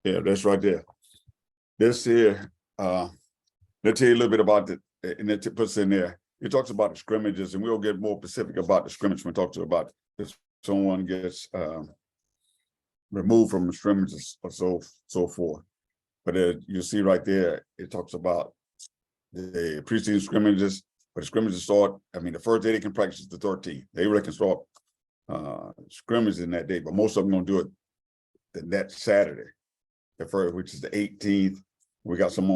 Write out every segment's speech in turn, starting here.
Yeah, that's right there. This here, let's tell you a little bit about the, and it puts in there. It talks about the scrimmages, and we'll get more specific about the scrimmage when we talk to about if someone gets removed from the scrimmages or so forth. But you see right there, it talks about the preseason scrimmages. But the scrimmages start. I mean, the first day they can practice is the 13th. They really can start scrimmages in that day, but most of them gonna do it that Saturday, the first, which is the 18th. We got some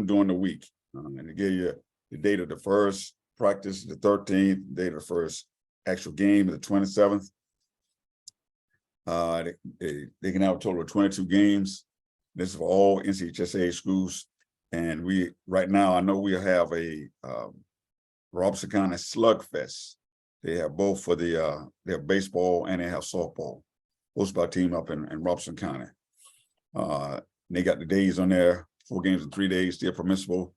during the week, and to give you the date of the first practice, the 13th, date of the first actual game, the 27th. They can have a total of 22 games. This is for all NCHSAA schools, and we right now I know we have a Robeson County Slugfest. They have both for they have baseball and they have softball. Hosted by a team up in Robeson County. They got the days on there, 4 games in 3 days, still permissible.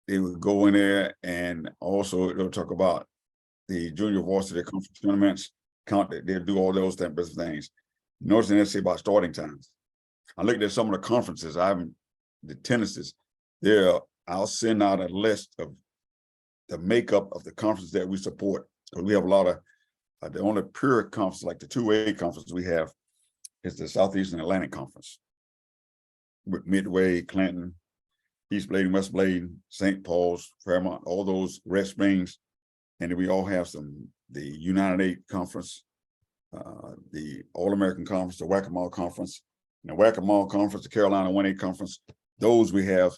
They would go in there, and also they'll talk about the junior varsity conference tournaments. They'll do all those type of things. Notice they say about starting times. I looked at some of the conferences. The tennises. I'll send out a list of the makeup of the conferences that we support, because we have a lot of the only pure conference, like the 2A conference we have, is the Southeastern Atlantic Conference with Midway, Clinton, East Bladen, West Bladen, St. Paul's, Fairmont, all those Red Springs, and then we all have the United 8 Conference, the All-American Conference, the Whack-A-Mole Conference, and the Whack-A-Mole Conference, the Carolina 1A Conference. Those we have,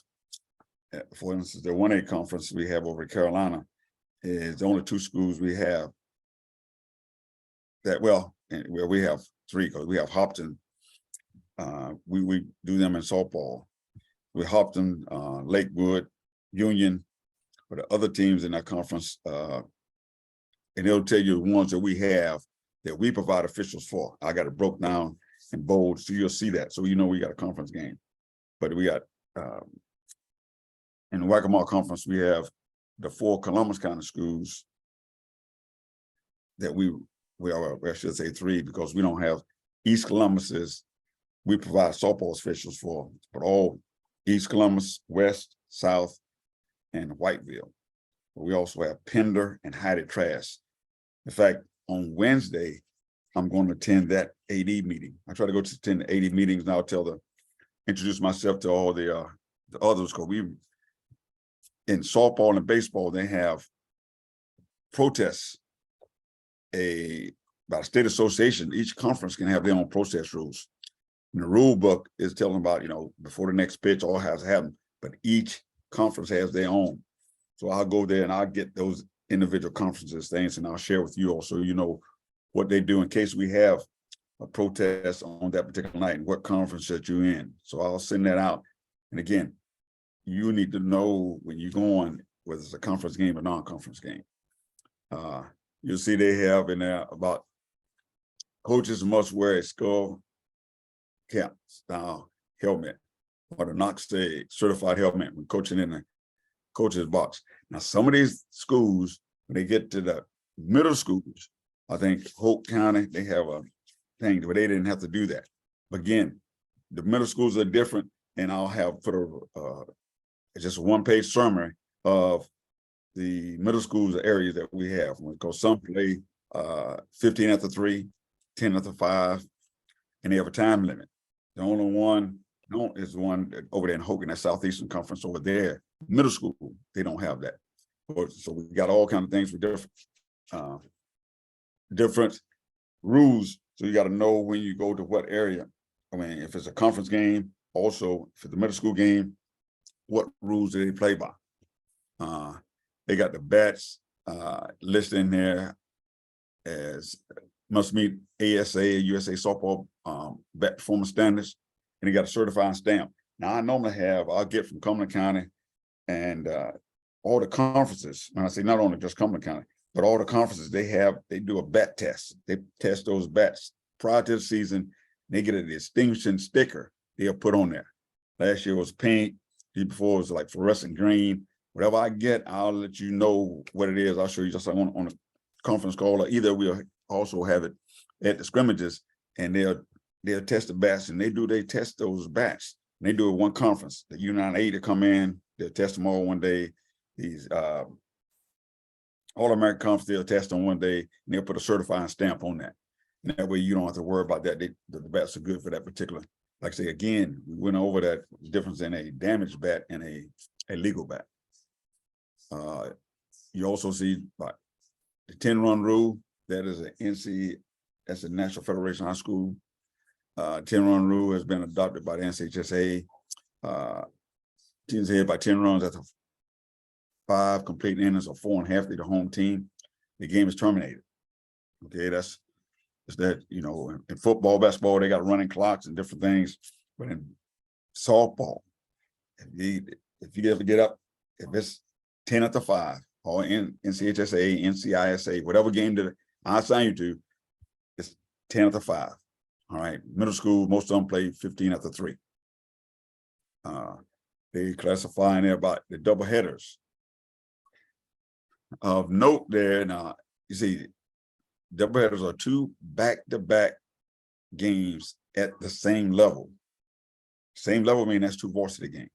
for instance, the 1A Conference we have over in Carolina is the only 2 schools we have that, well, where we have 3, because we have Hopton. We do them in softball. We Hopton, Lakewood, Union, but the other teams in that conference, and they'll tell you the ones that we have that we provide officials for. I got it broke down in bold, so you'll see that. So you know we got a conference game. But we got in the Whack-A-Mole Conference, we have the 4 Columbus County schools that I should say 3, because we don't have East Columbus's. We provide softball officials for, but all East Columbus, West, South, and Whiteville. We also have Pender and Hyde Trask. In fact, on Wednesday, I'm going to attend that AD meeting. I try to go to attend the AD meetings now. Introduce myself to all the others, because we in softball and baseball they have protests. By a state association, each conference can have their own protest rules. And the rule book is telling about, before the next pitch, all has to happen, but each conference has their own. So I'll go there and I'll get those individual conferences things, and I'll share with you all, so you know what they do in case we have a protest on that particular night and what conference that you're in. So I'll send that out. And again, you need to know when you're going, whether it's a conference game or non-conference game. You'll see they have in there about coaches must wear a skull cap style helmet, or the Knox certified helmet when coaching in the coach's box. Now, some of these schools, when they get to the middle schools, I think Hope County, they have a thing where they didn't have to do that. But again, the middle schools are different, and I'll have put just a 1-page summary of the middle schools areas that we have, because some play 15 after 3, 10 after 5, and they have a time limit. The only one is the one over there in Hogan, that Southeastern Conference over there. Middle school, they don't have that. So we got all kinds of things with different rules. So you got to know when you go to what area. I mean, if it's a conference game, also if it's a middle school game, what rules do they play by? They got the bats listed in there as must meet ASA, USA softball bat performance standards, and they got a certifying stamp. Now I'll get from Cumberland County and all the conferences. When I say not only just Cumberland County, but all the conferences they do a bat test. They test those bats prior to the season. They get a distinction sticker they'll put on there. Last year was pink. The year before was like fluorescent green. Whatever I get, I'll let you know what it is. I'll show you just like on a conference call, or either we'll also have it at the scrimmages, and they'll they'll test the bats, and they test those bats. And they do it one conference. The U98 to come in, they'll test them all one day. These All-American Conference, they'll test on one day, and they'll put a certifying stamp on that. And that way you don't have to worry about that. The bats are good for that particular. Like I say, again, we went over that difference in a damaged bat and a legal bat. You also see like the 10-run rule. That is an NC, that's the National Federation of High School. 10-run rule has been adopted by the NCHSA. Teams ahead by 10 runs after 5 complete innings or 4.5 to the home team, the game is terminated. Okay, that's that, you know, in football, basketball, they got running clocks and different things. But in softball, if you ever get up, if it's 10 after 5, or in NCHSA, NCISA, whatever game that I assign you to, it's 10 after 5. All right, middle school, most of them play 15 after 3. They classify in there about the double headers. Of note there now, you see, doubleheaders are 2 back-to-back games at the same level. Same level means that's 2 varsity games.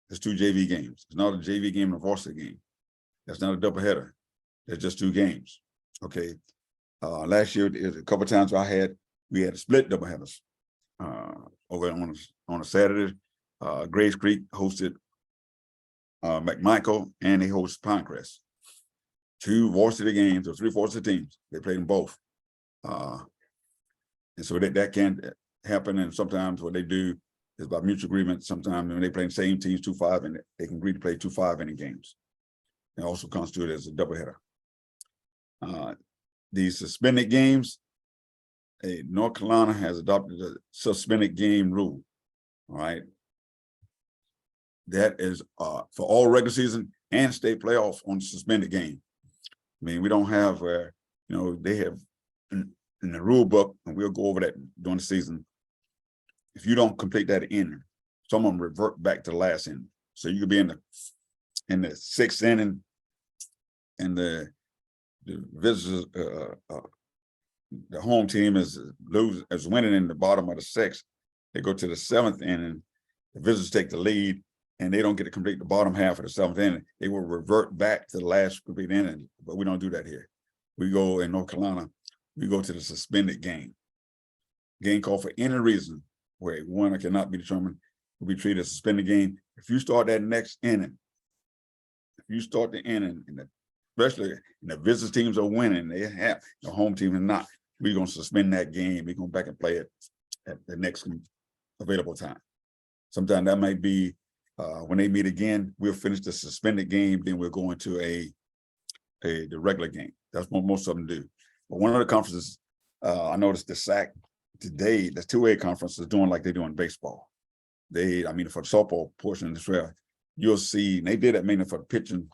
That's 2 JV games. It's not a JV game and a varsity game. That's not a doubleheader. It's just 2 games. Okay. Last year, a couple of times we had split doubleheaders. Over on a Saturday, Graves Creek hosted McMichael, and they hosted Pinecrest. 2 varsity games or 3 varsity teams. They played them both. And so that can happen. And sometimes what they do is by mutual agreement. Sometimes when they play the same teams 2-5, and they can agree to play 2 5-inning games. They also constitute as a doubleheader. These suspended games, North Carolina has adopted a suspended game rule. All right. That is for all regular season and state playoffs on suspended game. I mean, we don't have where, you know, they have in the rule book, and we'll go over that during the season. If you don't complete that inning, someone revert back to the last inning. So you could be in the 6th inning, and the visitors, the home team is winning in the bottom of the 6th. They go to the 7th inning, the visitors take the lead, and they don't get to complete the bottom half of the 7th inning. They will revert back to the last complete inning, but we don't do that here. We go in North Carolina, we go to the suspended game. Game called for any reason where a winner cannot be determined will be treated as a suspended game. If you start that next inning, if you start the inning, especially the visitor teams are winning, they have the home team is not, we're going to suspend that game. We're going back and play it at the next available time. Sometimes that might be when they meet again, we'll finish the suspended game, then we'll go into the regular game. That's what most of them do. But one of the conferences, I noticed the SAC today, the 2A conference is doing like they do in baseball. For the softball portion as well, you'll see, and they did that mainly for the pitching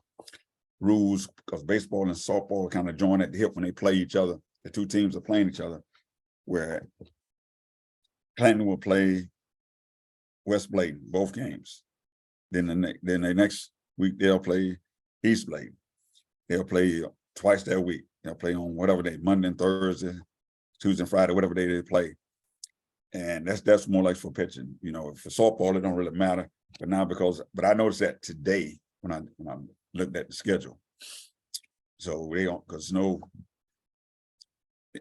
rules, because baseball and softball kind of join at the hip when they play each other. The 2 teams are playing each other, where Clanton will play West Bladen, both games. Then the next week they'll play East Bladen. They'll play twice that week. They'll play on whatever day, Monday and Thursday, Tuesday and Friday, whatever day they play. And that's more like for pitching. You know, for softball, it don't really matter. But now but I noticed that today when I looked at the schedule. So they don't, because no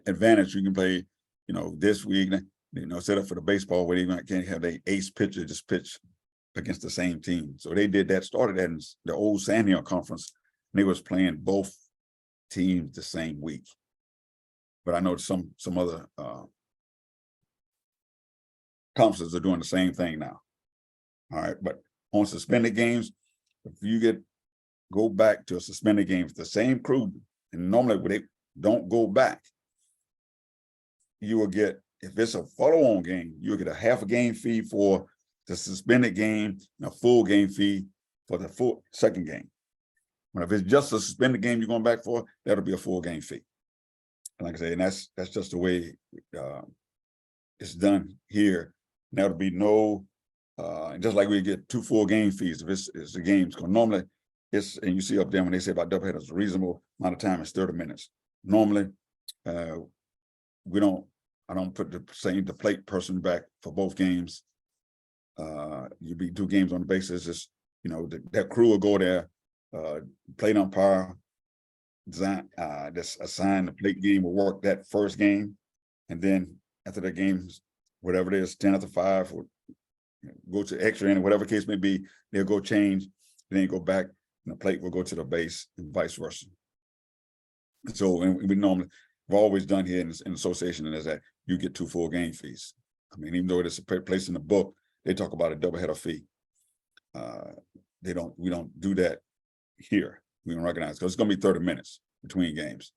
advantage you can play, you know, this week, you know, set up for the baseball where they can't have the ace pitcher just pitch against the same team. So they did that, started that in the old Sandhill Conference, and they was playing both teams the same week. But I know some other conferences are doing the same thing now. All right, but on suspended games, if you go back to a suspended game with the same crew, and normally when they don't go back, you will get, if it's a follow-on game, you'll get a half a game fee for the suspended game and a full game fee for the full second game. But if it's just a suspended game you're going back for, that'll be a full game fee. And like I say, and that's just the way it's done here. And that'll be no, just like we get 2 full game fees if it's the games. Because normally it's, and you see up there when they say about doubleheaders, it's a reasonable amount of time is 30 minutes. Normally, we don't I don't put the plate person back for both games. You be 2 games on the basis. Just, you know, that crew will go there, plate umpire, design, just assign the plate game will work that first game, and then after the games, whatever it is, 10 after 5, or go to extra inning, whatever the case may be, they'll go change, then go back, and the plate will go to the base, and vice versa. So, and we normally, we've always done here in association, and is that you get 2 full game fees. I mean, even though it's a place in the book, they talk about a doubleheader fee. We don't do that here. We don't recognize, because it's going to be 30 minutes between games.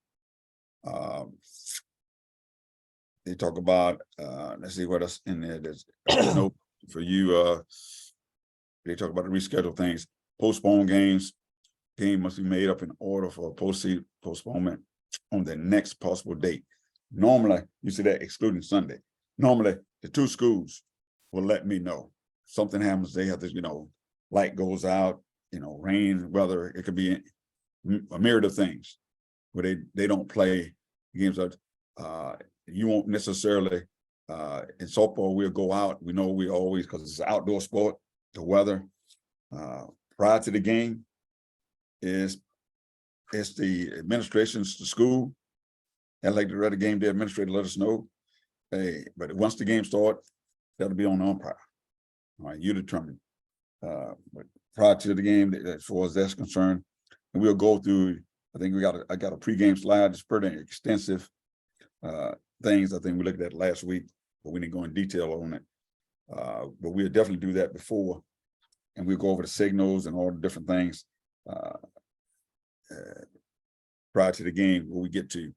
They talk about, let's see what else in there. There's no for you. They talk about the reschedule things, postpone games. Game must be made up in order for a postponement on the next possible date. Normally, you see that excluding Sunday. Normally, the 2 schools will let me know. Something happens, they have to, you know, light goes out, you know, rain, weather, it could be a myriad of things where they don't play games that you won't necessarily in softball, we'll go out. We know we always, because it's an outdoor sport, the weather prior to the game is it's the administration's the school. And like the game, the administrator let us know. Hey, but once the game starts, that'll be on the umpire. All right, you determine. But prior to the game, as far as that's concerned, and we'll go through. I think I got a pregame slide. It's pretty extensive things. I think we looked at last week, but we didn't go in detail on it. But we'll definitely do that before, and we'll go over the signals and all the different things prior to the game where we get to.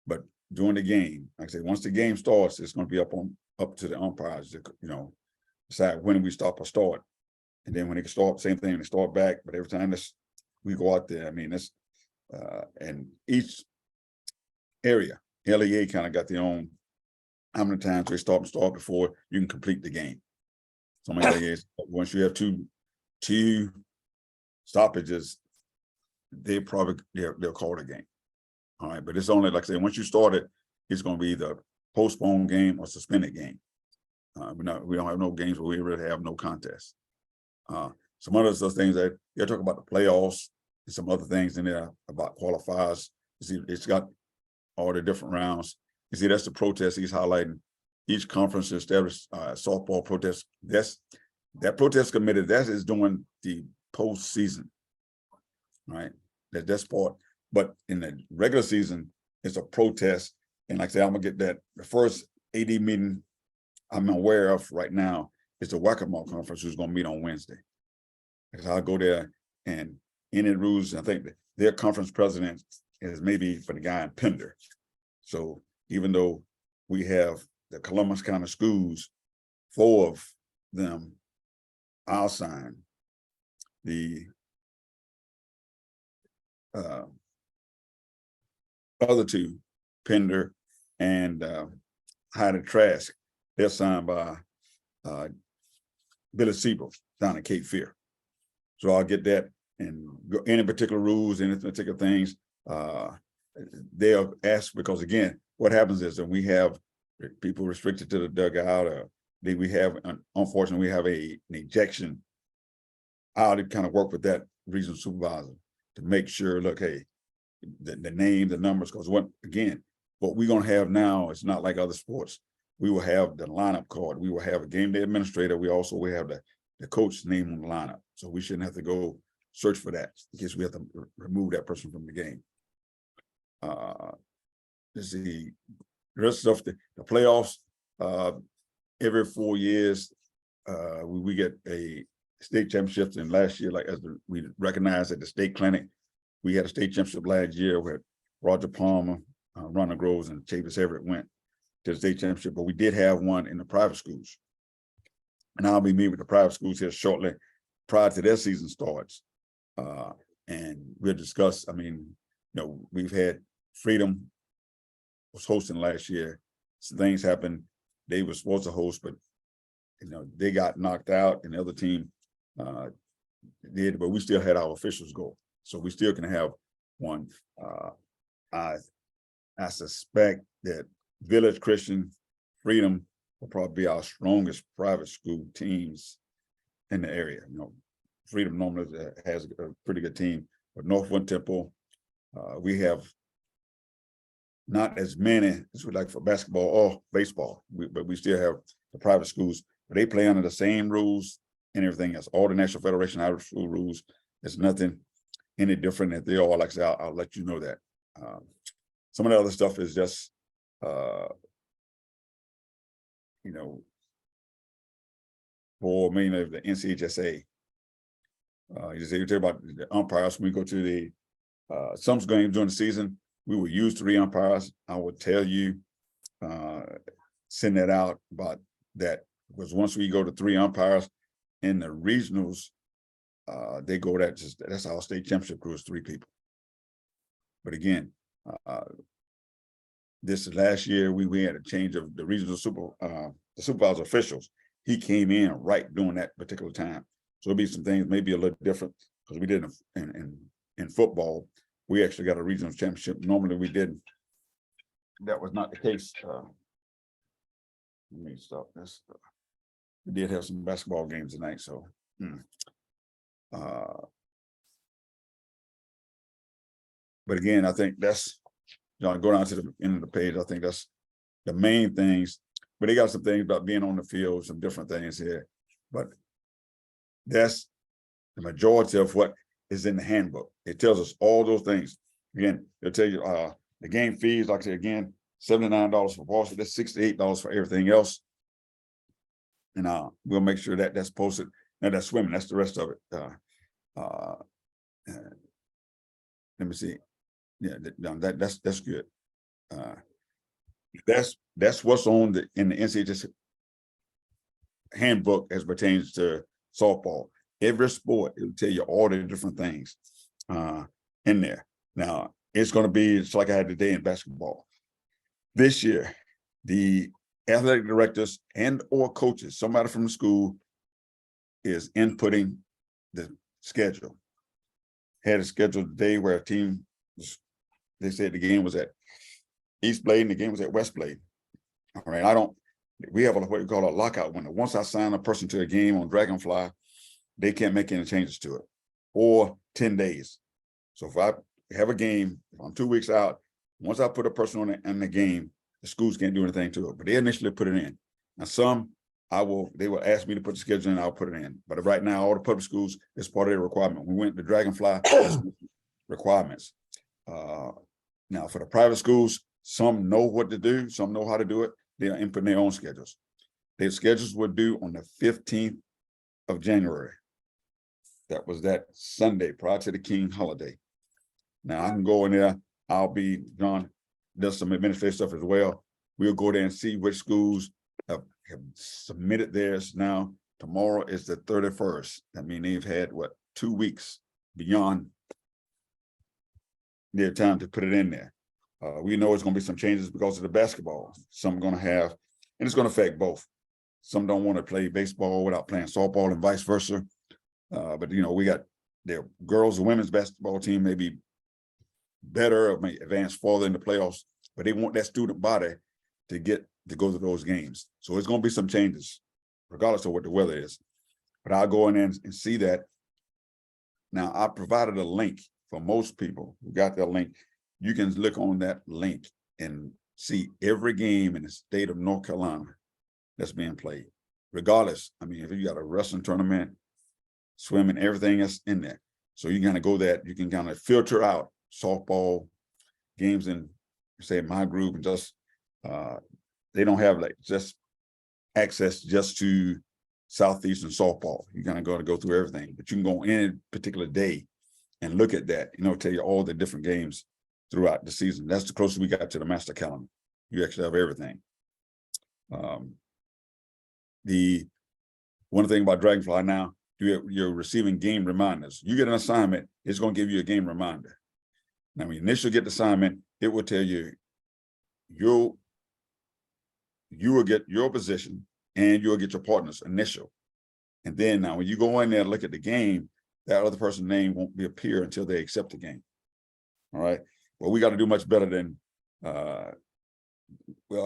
But during the game, like I say, once the game starts, it's going to be up to the umpires to, you know, decide when we stop or start. And then when they start, same thing, they start back. But every time we go out there, I mean, it's and each area, LEA kind of got their own how many times they start before you can complete the game. So many LEAs, once you have two stoppages, they'll call the game. All right, but it's only, like I say, once you start it, it's going to be either postponed game or suspended game. We don't have no games where we really have no contest. Some other things that you're talking about the playoffs and some other things in there about qualifiers. You see, it's got all the different rounds. You see, that's the protest he's highlighting. Each conference established softball protest. That protest committee that is doing the postseason, right? That's part. But in the regular season, it's a protest. And like I said, I'm gonna get that. The first AD meeting I'm aware of right now is the Waccamaw Conference, who's gonna meet on Wednesday. Because I'll go there, and in the rules, I think their conference president is maybe for the guy in Pender. So even though we have the Columbus County schools, 4 of them, I'll sign. The other 2, Pender and Hyde Trask, they're signed by Billy Siebel down at Cape Fear. So I'll get that, and any particular rules, any particular things, they'll ask, because again, what happens is that we have people restricted to the dugout, or we have, unfortunately, we have an ejection. I'll kind of work with that regional supervisor to make sure, look, hey, the name, the numbers, because what we're going to have now is not like other sports. We will have the lineup card. We will have a game day administrator. We also will have the coach's name on the lineup. So we shouldn't have to go search for that in case we have to remove that person from the game. Let's see, the rest of the playoffs, every 4 years, we get a state championship. And last year, like we recognized at the state clinic, we had a state championship last year where Roger Palmer, Ronald Groves, and Chavis Everett went to the state championship, but we did have one in the private schools. And I'll be meeting with the private schools here shortly prior to their season starts. And we'll discuss, I mean, you know, we've had Freedom was hosting last year. Some things happened. They were supposed to host, but, you know, they got knocked out, and the other team did, but we still had our officials go. So we still can have one. I suspect that Village Christian Freedom will probably be our strongest private school teams in the area. You know, Freedom normally has a pretty good team, but Northwood Temple, we have not as many as we like for basketball or baseball, but we still have the private schools, but they play under the same rules and everything else. All the National Federation of Irish School rules. There's nothing any different that they all, like I say, I'll let you know that. Some of the other stuff is just, you know, for mainly the NCHSA. You talk about the umpires. When we go to the some games during the season, we will use 3 umpires. I would tell you, send that out about that, because once we go to 3 umpires in the regionals, they go that's our state championship crew is 3 people. But again, this last year we had a change of the regional the supervisor officials. He came in right during that particular time. So it'll be some things maybe a little different, because we did in football. We actually got a regional championship. Normally we didn't. That was not the case. Let me stop this. We did have some basketball games tonight, so. But again, I think that's, go down to the end of the page. I think that's the main things. But they got some things about being on the field, some different things here. But that's the majority of what is in the handbook. It tells us all those things. Again, it'll tell you the game fees, like I said, again, $79 for varsity, that's $68 for everything else. And we'll make sure that that's posted. Now that's swimming, that's the rest of it. Let me see. Yeah, that's good. That's what's on in the NCHS handbook as pertains to softball. Every sport, it'll tell you all the different things in there. Now, it's going to be just like I had today in basketball. This year, the athletic directors and or coaches, somebody from the school is inputting the schedule. Had a schedule today where a team, they said the game was at East Blade and the game was at West Blade. All right, we have what we call a lockout window. Once I sign a person to a game on Dragonfly, they can't make any changes to it, or 10 days. So if I have a game, if I'm 2 weeks out, once I put a person on the game, the schools can't do anything to it, but they initially put it in. Now they will ask me to put the schedule in, I'll put it in. But right now, all the public schools, it's part of their requirement. We went to Dragonfly requirements. Now for the private schools, some know what to do, some know how to do it. They are inputting their own schedules. Their schedules were due on the 15th of January. That was that Sunday prior to the King holiday. Now I can go in there. John does some administrative stuff as well. We'll go there and see which schools have submitted theirs. Now, tomorrow is the 31st. I mean, they've had 2 weeks beyond their time to put it in there. We know it's going to be some changes because of the basketball. Some are going to have, and it's going to affect both. Some don't want to play baseball without playing softball and vice versa. But we got their girls and women's basketball team may be better or may advance farther in the playoffs, but they want that student body to go to those games. So it's going to be some changes, regardless of what the weather is. But I'll go in and see that. Now, I provided a link for most people who got that link. You can look on that link and see every game in the state of North Carolina that's being played, regardless. I mean, if you got a wrestling tournament, swimming, everything that's in there. So you kind of go that, you can kind of filter out softball games in, say, my group, and just they don't have just access just to Southeastern softball. You're gonna go through everything, but you can go any particular day and look at that, tell you all the different games throughout the season. That's the closest we got to the master calendar. You actually have everything. The one thing about Dragonfly now, you're receiving game reminders. You get an assignment, it's going to give you a game reminder. Now, when you initially get the assignment, it will tell you you will get your position and you'll get your partner's initial. And then now when you go in there and look at the game, that other person's name won't appear until they accept the game. All right. Well, we got to do much better than, I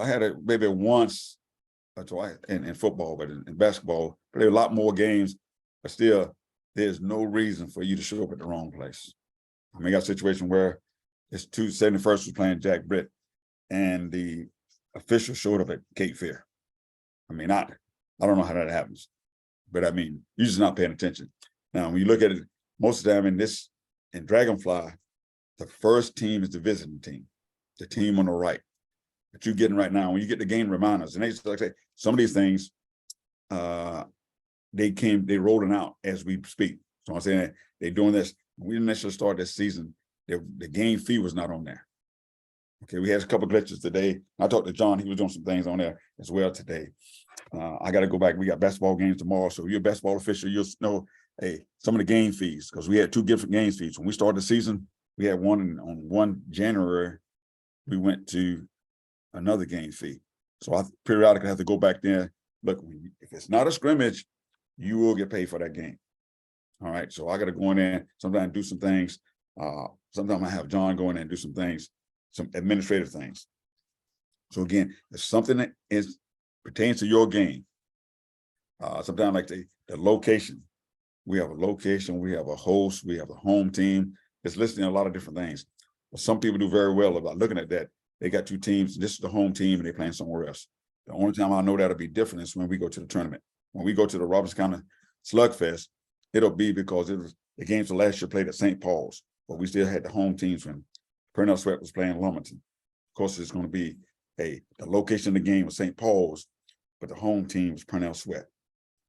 had it maybe once That's why in football, but in basketball, play a lot more games, but still, there's no reason for you to show up at the wrong place. I mean, I got a situation where it's 271st was playing Jack Britt, and the official showed up at Cape Fear. I mean, I don't know how that happens, but I mean, you're just not paying attention. Now, when you look at it, most of the time in Dragonfly, the first team is the visiting team, the team on the right. That you're getting right now, when you get the game reminders, and they like I say, some of these things, they rolling out as we speak. So I'm saying they're doing this. We didn't necessarily start this season. The game fee was not on there. Okay, we had a couple glitches today. I talked to John, he was doing some things on there as well today. I got to go back. We got basketball games tomorrow. So if you're a basketball official, you'll know, hey, some of the game fees, because we had two different game fees. When we started the season, we had one on 1 January, we went to another game fee. So I periodically have to go back there. Look, if it's not a scrimmage, you will get paid for that game. All right. So I got to go in there, sometimes do some things. Sometimes I have John go in there and do some things, some administrative things. So again, if something that pertains to your game, sometimes like the location, we have a location, we have a host, we have a home team. It's listing a lot of different things. But some people do very well about looking at that. They got two teams. This is the home team, and they're playing somewhere else. The only time I know that'll be different is when we go to the tournament. When we go to the Robertson County Slugfest, it'll be because the games of last year played at St. Paul's, but we still had the home teams when Purnell Sweat was playing Lumberton. Of course, it's going to be the location of the game was St. Paul's, but the home team was Purnell Sweat.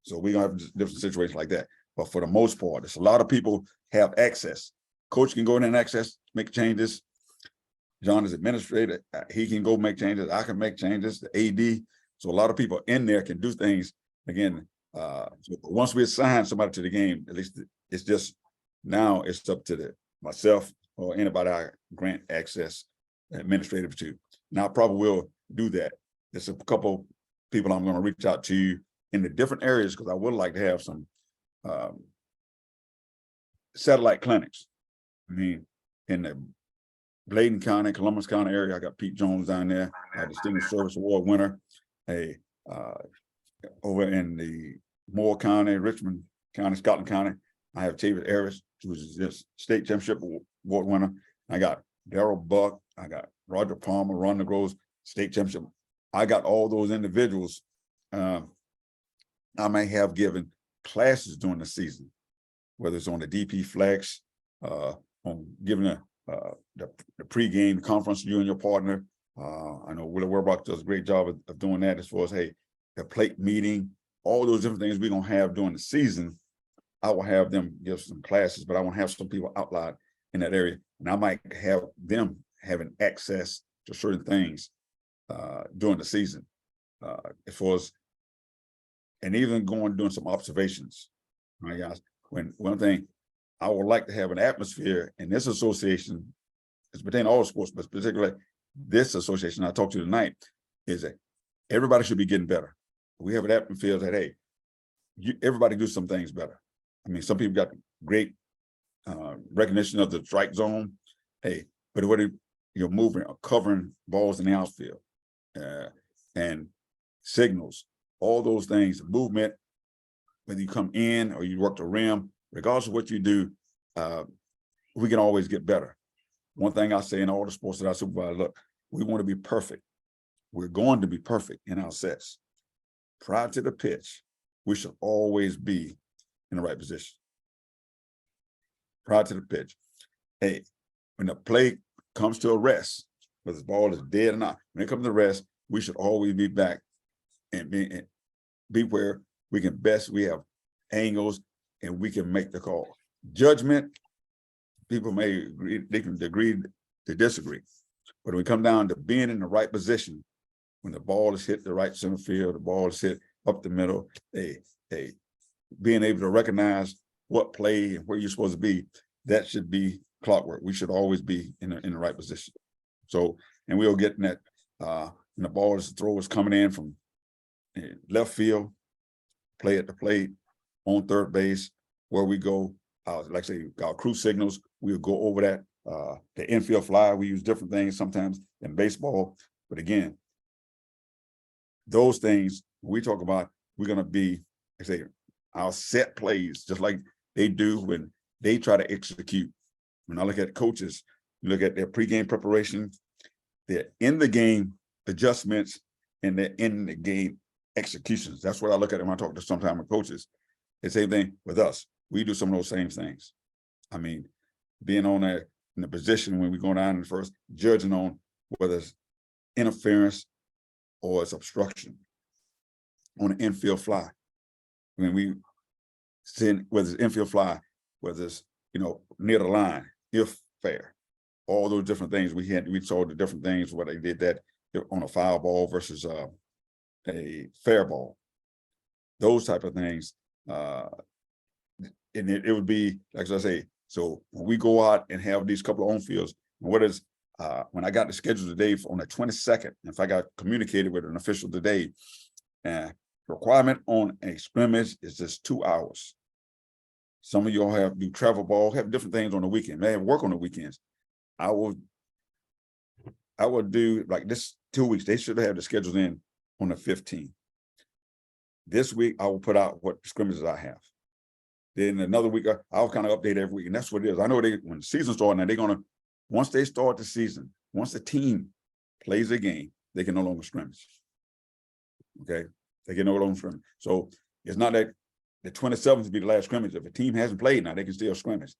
So we're going to have different situations like that. But for the most part, there's a lot of people have access. Coach can go in and access, make changes. John is administrator. He can go make changes. I can make changes. The AD. So a lot of people in there can do things. Again, so once we assign somebody to the game, at least it's just now it's up to myself or anybody I grant access administrative to. Now I probably will do that. There's a couple people I'm going to reach out to in the different areas because I would like to have some satellite clinics. I mean, in the Bladen County, Columbus County area, I got Pete Jones down there, a Distinguished Service Award winner. Over in the Moore County, Richmond County, Scotland County, I have Tavis Harris, who's just state championship award winner. I got Daryl Buck, I got Roger Palmer, Ron DeGrose, state championship. I got all those individuals. I may have given classes during the season, whether it's on the DP Flex, on giving the pregame conference, you and your partner. I know Willie Werbach does a great job of doing that as far as, hey, the plate meeting, all those different things we're going to have during the season. I will have them give some classes, but I want to have some people outlined in that area. And I might have them having access to certain things during the season. As far as, and even doing some observations. All right, guys. One thing I would like to have an atmosphere in this association, it's pertaining to all sports, but particularly this association I talked to tonight, is that everybody should be getting better. We have an atmosphere that, hey, everybody do some things better. I mean, some people got great recognition of the strike zone. Hey, but whether you're moving or covering balls in the outfield and signals, all those things, movement, whether you come in or you work the rim, regardless of what you do, we can always get better. One thing I say in all the sports that I supervise, look, we want to be perfect. We're going to be perfect in our sets. Prior to the pitch, we should always be in the right position. Prior to the pitch. Hey, when the play comes to a rest, whether the ball is dead or not, when it comes to rest, we should always be back and be where we can best, we have angles and we can make the call. Judgment, people may agree, they can agree to disagree. But when we come down to being in the right position, when the ball is hit the right center field, the ball is hit up the middle, being able to recognize what play and where you're supposed to be, that should be clockwork. We should always be in the right position. So, and we'll get in that, when the ball is throw is coming in from left field, play at the plate, on third base, where we go, like I say, our crew signals, we'll go over that. The infield fly, we use different things sometimes in baseball, but again, those things we talk about, we're going to be, I say, our set plays, just like they do when they try to execute. When I look at coaches, you look at their pregame preparation, their in the game adjustments, and their in the game executions. That's what I look at when I talk to sometimes with coaches. The same thing with us. We do some of those same things. I mean, being on in the position when we go down in the first, judging on whether it's interference or it's obstruction on an infield fly. When we send, whether it's infield fly, whether it's, near the line, if fair, all those different things we saw the different things where they did that on a foul ball versus a fair ball. Those type of things, and it would be like I say. So when we go out and have these couple of on fields, what is when I got the schedule today on the 22nd, if I got communicated with an official today, requirement on a scrimmage is just 2 hours. Some of y'all have do travel ball, have different things on the weekend. They have work on the weekends. I will do like this 2 weeks. They should have the schedules in on the 15th. This week, I will put out what scrimmages I have. Then another week, I'll kind of update every week. And that's what it is. I know when the season starts, now they're going to, once they start the season, once the team plays a game, they can no longer scrimmage. Okay? They can no longer scrimmage. So it's not that the 27th to be the last scrimmage. If a team hasn't played now, they can still scrimmage.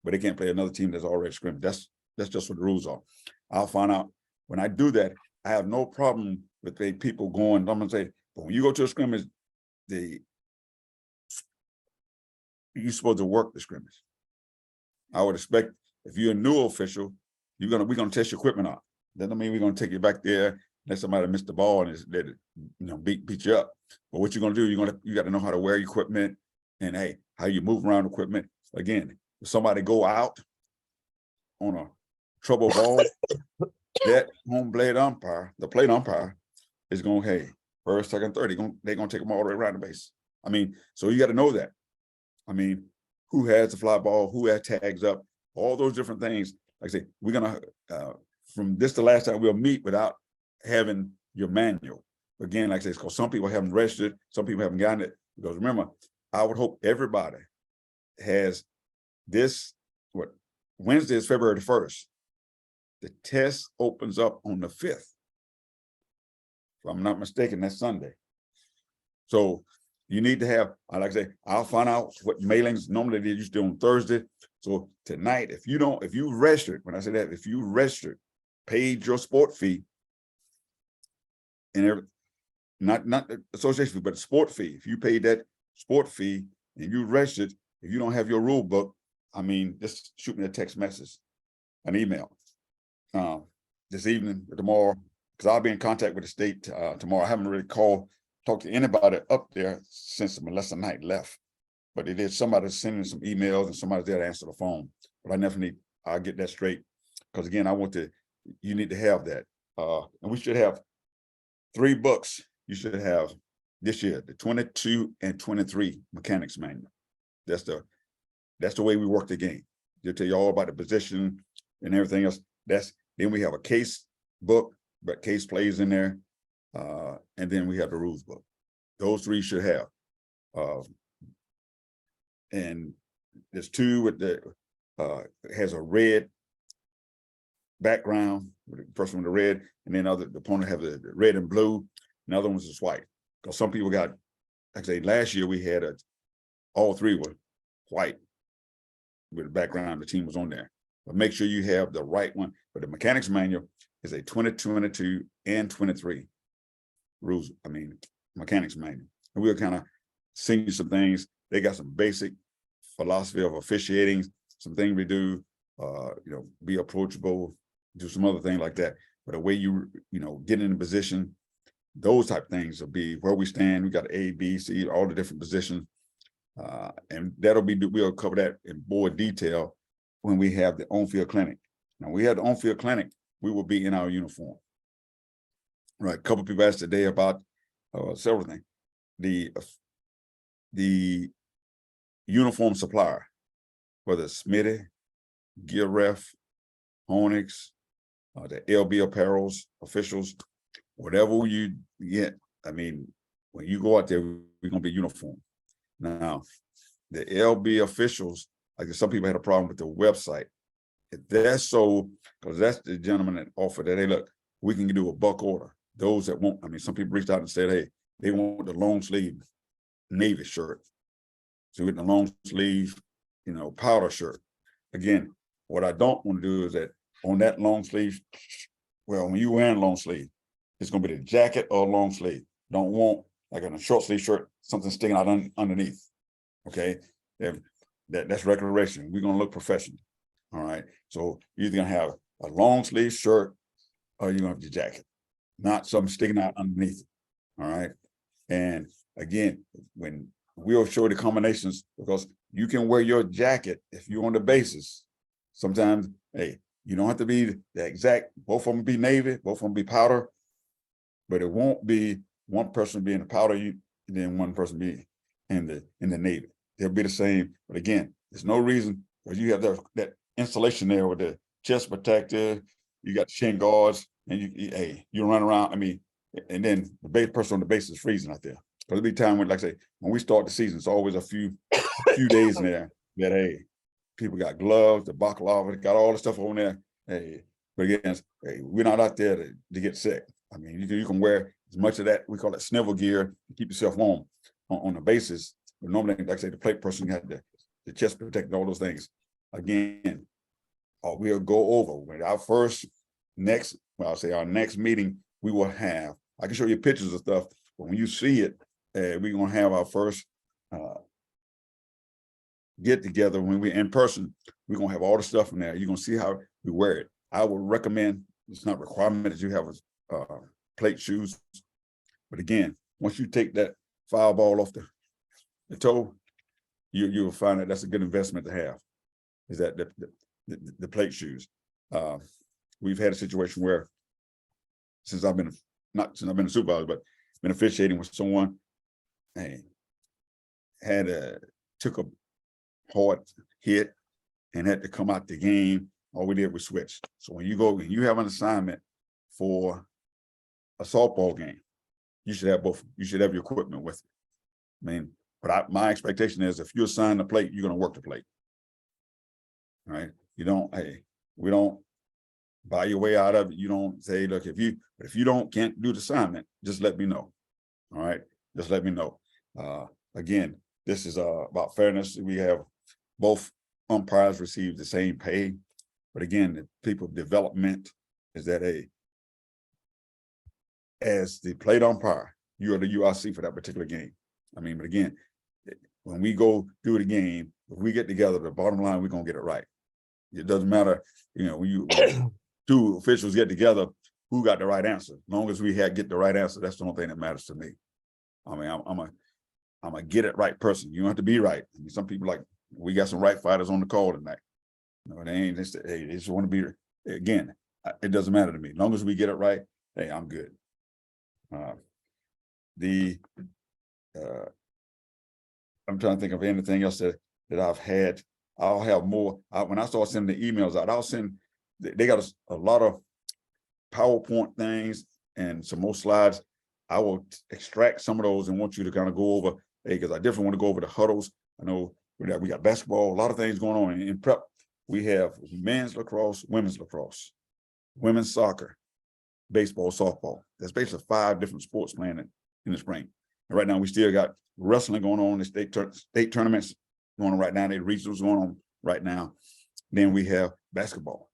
But they can't play another team that's already scrimmaged. That's just what the rules are. I'll find out. When I do that, I have no problem with the people going, I'm going to say, but when you go to a scrimmage, you're supposed to work the scrimmage. I would expect if you're a new official, we're gonna test your equipment out. That doesn't mean we're gonna take you back there, let somebody miss the ball and beat you up. But what you're gonna do, you got to know how to wear your equipment and how you move around equipment. Again, if somebody go out on a trouble ball, that home plate umpire, the plate umpire, is going, first, second, third, they're gonna take them all the way around the base. I mean, so you got to know that. I mean, who has the fly ball, who has tags up, all those different things. Like I say, we're gonna from this to last time we'll meet without having your manual. Again, like I say, because some people haven't registered, some people haven't gotten it. Because remember, I would hope everybody has this. Wednesday is February the 1st. The test opens up on the 5th. If I'm not mistaken, that's Sunday. So you need to have, like I say, I'll find out what mailings normally they used to do on Thursday. So tonight, if you registered, when I say that, if you registered, paid your sport fee, and not the association fee, but the sport fee. If you paid that sport fee and you registered, if you don't have your rule book, I mean, just shoot me a text message, an email this evening or tomorrow, because I'll be in contact with the state tomorrow. I haven't really talked to anybody up there since Melissa Knight left, but it is somebody sending some emails and somebody's there to answer the phone. But I'll get that straight, because again, you need to have that. And we should have 3 books. You should have this year, the 22 and 23 mechanics manual. That's the way we work the game. They'll tell you all about the position and everything else. Then we have a case book, but case plays in there. And then we have the rules book. Those 3 should have. And there's 2 with has a red background, the first one the red, and then the opponent have the red and blue, and other ones is white. Because some people got, like I say, last year we had all 3 were white with the background, the team was on there. But make sure you have the right one. But the mechanics manual is a 22 and 23 rules, mechanics manual. And we'll kind of sing you some things. They got some basic philosophy of officiating, some things we do, be approachable, do some other things like that. But the way you get in a position, those type of things will be where we stand. We got A, B, C, all the different positions. And we'll cover that in more detail when we have the on-field clinic. Now, we have the on-field clinic, we will be in our uniform. Right, a couple people asked today about several things. The uniform supplier, whether it's Smitty, Gear Ref, Honix, the LB Apparels, officials, whatever you get, I mean, when you go out there, we're gonna be uniform. Now, the LB officials, like some people had a problem with the website. If that's so, because that's the gentleman that offered that, hey, look, we can do a buck order. Those that won't, I mean, some people reached out and said, hey, they want the long sleeve Navy shirt. So with the long sleeve, powder shirt. Again, what I don't want to do is that on that long sleeve, well, when you wearing long sleeve, it's gonna be the jacket or long sleeve. Don't want like on a short sleeve shirt, something sticking out underneath. Okay, that's recreation. We're gonna look professional. All right. So you're either gonna have a long sleeve shirt or you're gonna have your jacket, not something sticking out underneath it. All right. And again, when we'll show the combinations, because you can wear your jacket if you're on the bases. Sometimes, hey, you don't have to be the exact, both of them be Navy, both of them be powder, but it won't be one person being the powder, and then one person be in the Navy. They'll be the same. But again, there's no reason, because you have that installation there with the chest protector, you got the shin guards, and you run around. I mean, and then the base person on the base is freezing out there. There'll be time when, like I say, when we start the season, it's always a few days in there that, hey, people got gloves, the baklava, got all the stuff on there. Hey, but again, hey, we're not out there to get sick. I mean, you can wear as much of that, we call it snivel gear, to keep yourself warm on the basis. But normally, like I say, the plate person got the chest protector, all those things. Again, we'll go over with our our next meeting, we will have, I can show you pictures of stuff, but when you see it, we're going to have our first get together. When we're in person, we're going to have all the stuff in there. You're going to see how we wear it. I would recommend, it's not a requirement that you have plate shoes. But again, once you take that foul ball off the toe, you'll find that that's a good investment to have, is that the plate shoes. We've had a situation where, since I've been a supervisor, but been officiating with someone, took a hard hit and had to come out the game. All we did was switch. So when you have an assignment for a softball game, you should have both. You should have your equipment with you. I mean, but my expectation is, if you assign the plate, you're going to work the plate. All right. We don't buy your way out of it. You don't say, look, if you can't do the assignment, just let me know. All right. Just let me know. Again, this is about fairness. We have both umpires receive the same pay. But again, the people development is that, as the plate umpire, you are the URC for that particular game. I mean, but again, when we go do the game, if we get together, the bottom line, we're going to get it right. It doesn't matter, when two officials get together, who got the right answer. As long as we get the right answer, that's the only thing that matters to me. I mean, I'm a get it right person. You don't have to be right. I mean, some people we got some right fighters on the call tonight. They ain't just, they just want to be, again, it doesn't matter to me. As long as we get it right, hey, I'm good. I'm trying to think of anything else that I've had. I'll have more. When I start sending the emails out, they got a lot of PowerPoint things and some more slides. I will extract some of those and want you to kind of go over, because I definitely want to go over the huddles. I know we got basketball, a lot of things going on. In prep, we have men's lacrosse, women's lacrosse, women's soccer, baseball, softball. That's basically 5 different sports playing in the spring. And right now, we still got wrestling going on, the state tournaments going on right now, the regionals going on right now. Then we have basketball.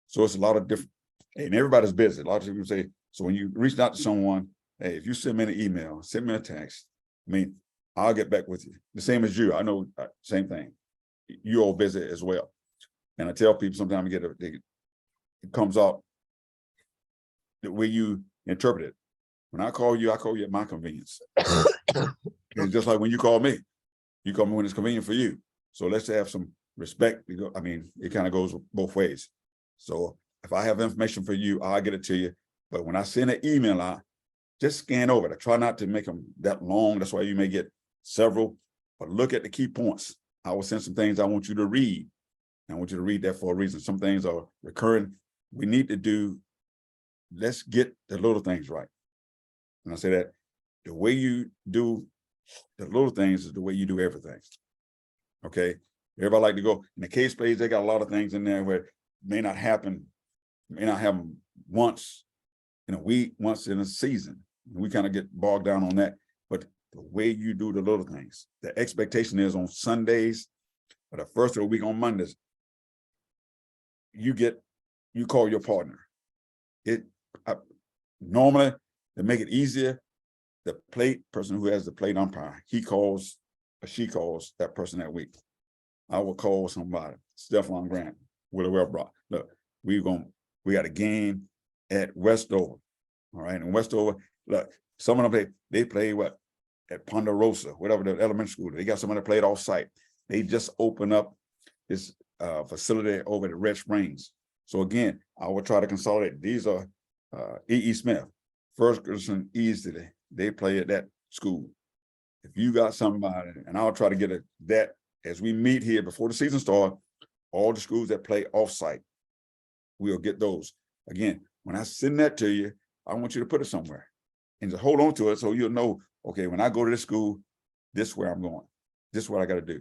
So it's a lot of different, and everybody's busy. A lot of people say, so when you reach out to someone, hey, if you send me an email, send me a text, I mean, I'll get back with you. The same as you. I know, same thing. You're all busy as well. And I tell people sometimes it comes out the way you interpret it. When I call you at my convenience. It's just like when you call me when it's convenient for you. So let's have some respect. I mean, it kind of goes both ways. So if I have information for you, I'll get it to you. But when I send an email out, just scan over it. I try not to make them that long. That's why you may get several, but look at the key points. I will send some things I want you to read. I want you to read that for a reason. Some things are recurring. We need to let's get the little things right. And I say that the way you do the little things is the way you do everything. Okay. Everybody like to go in the case plays, they got a lot of things in there where it may not happen once in a week, once in a season. We kind of get bogged down on that. But the way you do the little things, the expectation is on Sundays or the first of the week on Mondays, you call your partner. Normally, to make it easier, the person who has the plate umpire, he calls or she calls that person that week. I will call somebody, Stephon Grant, Willie Wellbrock. Look, we got a game at Westover. All right. And Westover, look, some of them they play at Ponderosa, whatever the elementary school. They got somebody that played off site. They just opened up this facility over at Red Springs. So again, I will try to consolidate. These are E.E. Smith, Ferguson, Easley. They play at that school. If you got somebody, and I'll try to get that as we meet here before the season starts, all the schools that play off-site, we'll get those. Again, when I send that to you, I want you to put it somewhere and just hold on to it so you'll know, okay, when I go to this school, this is where I'm going. This is what I got to do.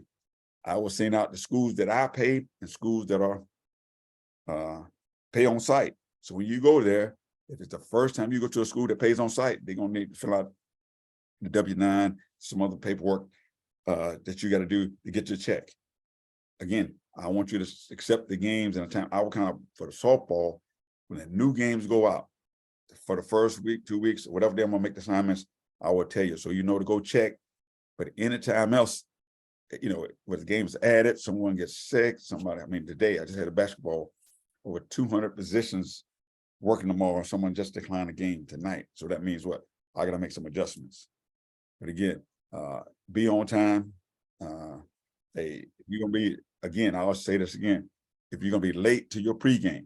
I will send out the schools that I pay and schools that are pay on site. So when you go there, if it's the first time you go to a school that pays on site, they're going to need to fill out the W-9, some other paperwork that you got to do to get your check. Again, I want you to accept the games in a time. I will kind of, for the softball, when the new games go out, for the first week, 2 weeks, or whatever day I'm going to make the assignments, I will tell you. So you know to go check. But anytime else, you know, with the games added, someone gets sick, today I just had a basketball, over 200 positions working tomorrow, someone just declined a game tonight. So that means what? I got to make some adjustments. But again, be on time. If you're going to be, again, I'll say this again, if you're going to be late to your pregame,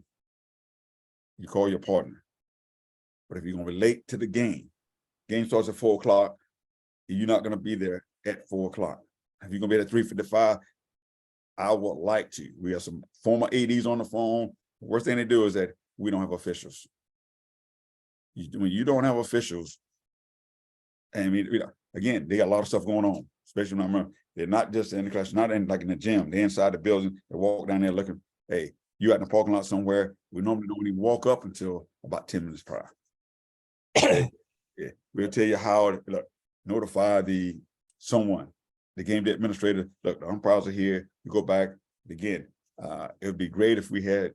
you call your partner. But if you're going to be late to the game starts at 4 o'clock, you're not going to be there at 4 o'clock. If you're going to be at 3:55, I would like to. We have some former ADs on the phone. The worst thing they do is that we don't have officials. When you don't have officials, I mean, again, they got a lot of stuff going on, especially when I remember they're not just in the class, not in like in the gym, they're inside the building. They walk down there looking, hey, you out in the parking lot somewhere. We normally don't even walk up until about 10 minutes prior. Yeah, we'll tell you how to notify the game day administrator. Look, the umpires are here. You go back again. It would be great if we had,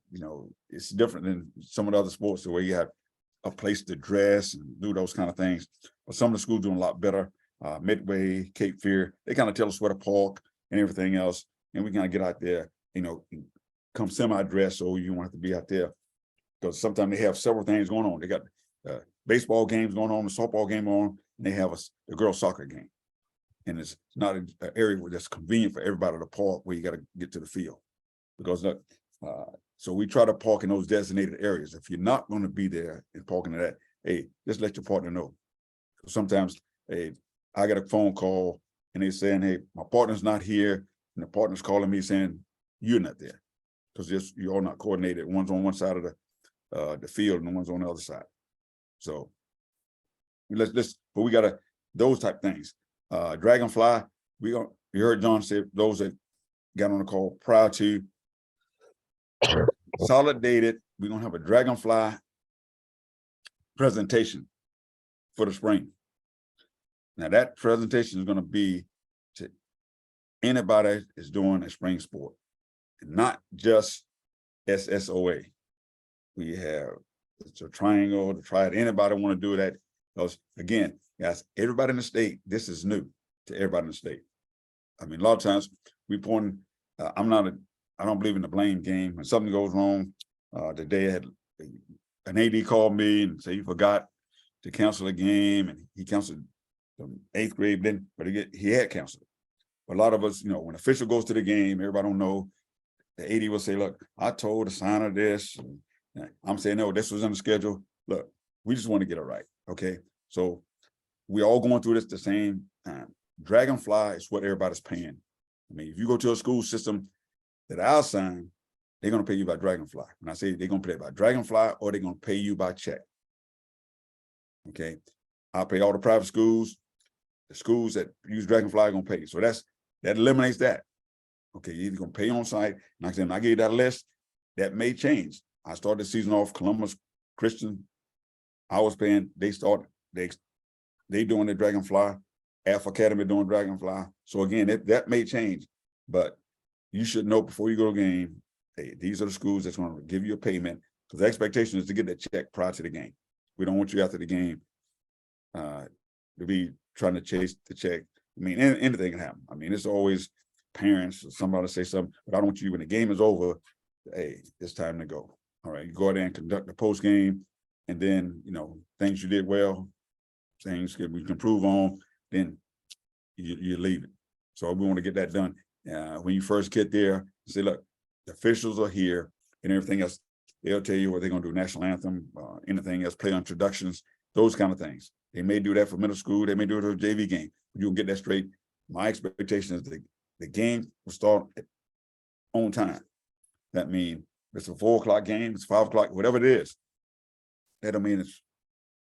it's different than some of the other sports where you have a place to dress and do those kind of things. But some of the schools doing a lot better. Midway, Cape Fear, they kind of tell us where to park and everything else. And we kind of get out there, come semi-dressed so you won't have to be out there. Because sometimes they have several things going on. They got baseball games going on, the softball game on, and they have a girls' soccer game. And it's not an area where that's convenient for everybody to park where you got to get to the field. Because so we try to park in those designated areas. If you're not going to be there and parking in that, hey, just let your partner know. Sometimes, hey, I get a phone call and they're saying, hey, my partner's not here. And the partner's calling me saying, you're not there. Because you're all not coordinated. One's on one side of the field and one's on the other side. So but we got those type things. Dragonfly, you heard John say, those that got on the call prior to consolidated, we're going to have a Dragonfly presentation for the spring. Now that presentation is going to be to anybody that's doing a spring sport, and not just SSOA. We have it's a triangle, the triad. Anybody want to do that? Because again, guys, everybody in the state, this is new to everybody in the state. I mean, a lot of times we point. I don't believe in the blame game. When something goes wrong, today I had an AD called me and say he forgot to cancel a game, and he canceled the 8th grade. But he had canceled. But a lot of us, when official goes to the game, everybody don't know. The AD will say, "Look, I told the signer this." And I'm saying, "No, this was on the schedule." Look, we just want to get it right. Okay, so we're all going through this at the same time. Dragonfly is what everybody's paying. I mean, if you go to a school system that I assign, they're going to pay you by Dragonfly. When I say they're going to pay by Dragonfly, or they're going to pay you by check. Okay, I'll pay all the private schools. The schools that use Dragonfly are gonna pay. So that eliminates that. Okay, you're either gonna pay on site. Like I said, when I gave you that list, that may change. I started the season off Columbus Christian. I was paying, they doing the Dragonfly, Alpha Academy doing Dragonfly. So again, that may change, but you should know before you go to the game, hey, these are the schools that's going to give you a payment, because the expectation is to get that check prior to the game. We don't want you after the game to be trying to chase the check. I mean, anything can happen. I mean, it's always parents or somebody say something, but I don't want you, when the game is over, hey, it's time to go. All right, you go out there and conduct the post game, and then, you know, things you did well, things that we can improve on, then you leave it. So we want to get that done. When you first get there, say, look, the officials are here and everything else. They'll tell you what they're going to do, national anthem, anything else, play introductions, those kind of things. They may do that for middle school. They may do it for a JV game. You can get that straight. My expectation is the game will start on time. That means it's a 4 o'clock game, it's 5 o'clock, whatever it is. That don't mean it's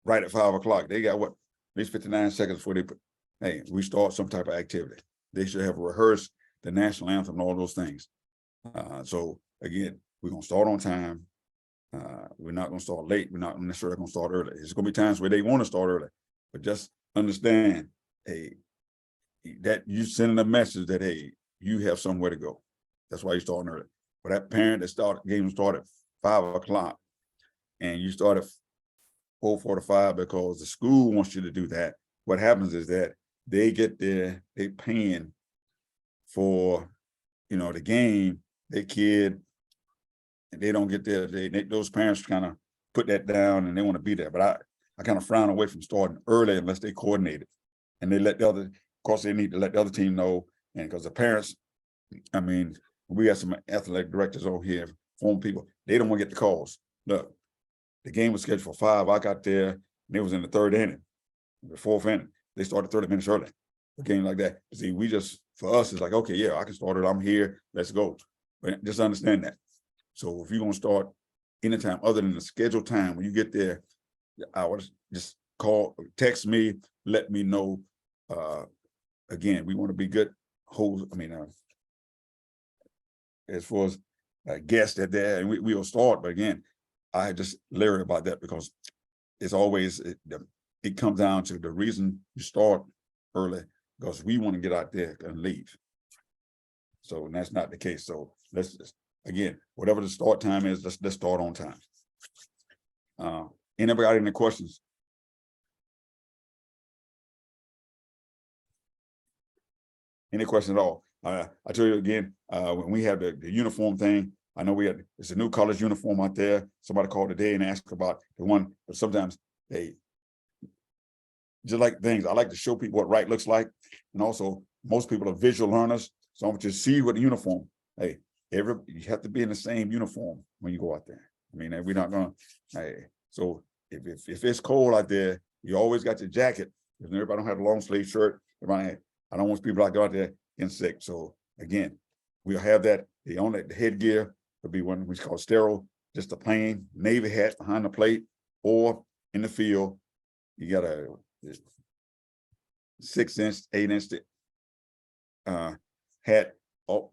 right at 5 o'clock. They got what, at least 59 seconds before they put, hey, we start some type of activity. They should have rehearsed the national anthem and all those things. So again, we're gonna start on time. We're not gonna start late. We're not necessarily gonna start early. It's gonna be times where they want to start early, but just understand, hey, that you sending a message that, hey, you have somewhere to go. That's why you're starting early. For that parent that game started at 5 o'clock and you start at 4:45 because the school wants you to do that, what happens is that they get there, they paying for, you know, the game, their kid, and they don't get there. Those parents kind of put that down and they want to be there. But I kind of frown away from starting early unless they coordinate it. And they let the other, of course, they need to let the other team know. And because the parents, I mean, we got some athletic directors over here, former people, they don't want to get the calls. Look, the game was scheduled for 5. I got there and it was in the 3rd inning, the 4th inning. They started 30 minutes early. A game like that. See, we just, for us, it's like, okay, yeah, I can start it. I'm here. Let's go. But just understand that. So if you're going to start anytime other than the scheduled time, when you get there, I would just text me, let me know. Again, we want to be good hosts. I mean, as far as guests that there, and we will start. But again, I just leery about that because it's always, it comes down to the reason you start early, because we want to get out there and leave. So that's not the case. So let's just, again, whatever the start time is, let's start on time. Anybody got any questions? Any questions at all? I tell you again, when we have the uniform thing, I know it's a new college uniform out there. Somebody called today and asked about the one, but sometimes they just like things. I like to show people what right looks like. And also most people are visual learners. So I want you to see what the uniform, hey, you have to be in the same uniform when you go out there. I mean, we're not gonna, hey, so if it's cold out there, you always got your jacket. If everybody don't have a long sleeve shirt, I don't want people out there getting sick. So again, we'll have that. The headgear will be one we call sterile, just a plain Navy hat behind the plate, or in the field, you got a 6-inch, 8-inch hat,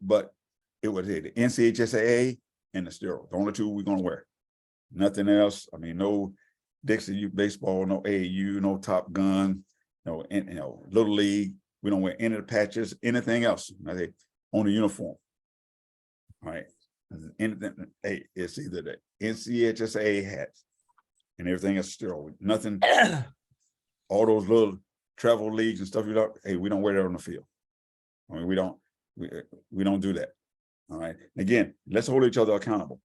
but it was the NCHSAA and the sterile, the only two we're gonna wear. Nothing else. I mean, no Dixie Youth Baseball, no AAU, no Top Gun, no, Little League. We don't wear any of the patches, anything else. On the uniform. All right. Anything, hey, it's either the NCHSAA hats and everything is sterile. Nothing, all those little travel leagues and stuff, hey, we don't wear that on the field. I mean, we don't do that. All right. Again, let's hold each other accountable.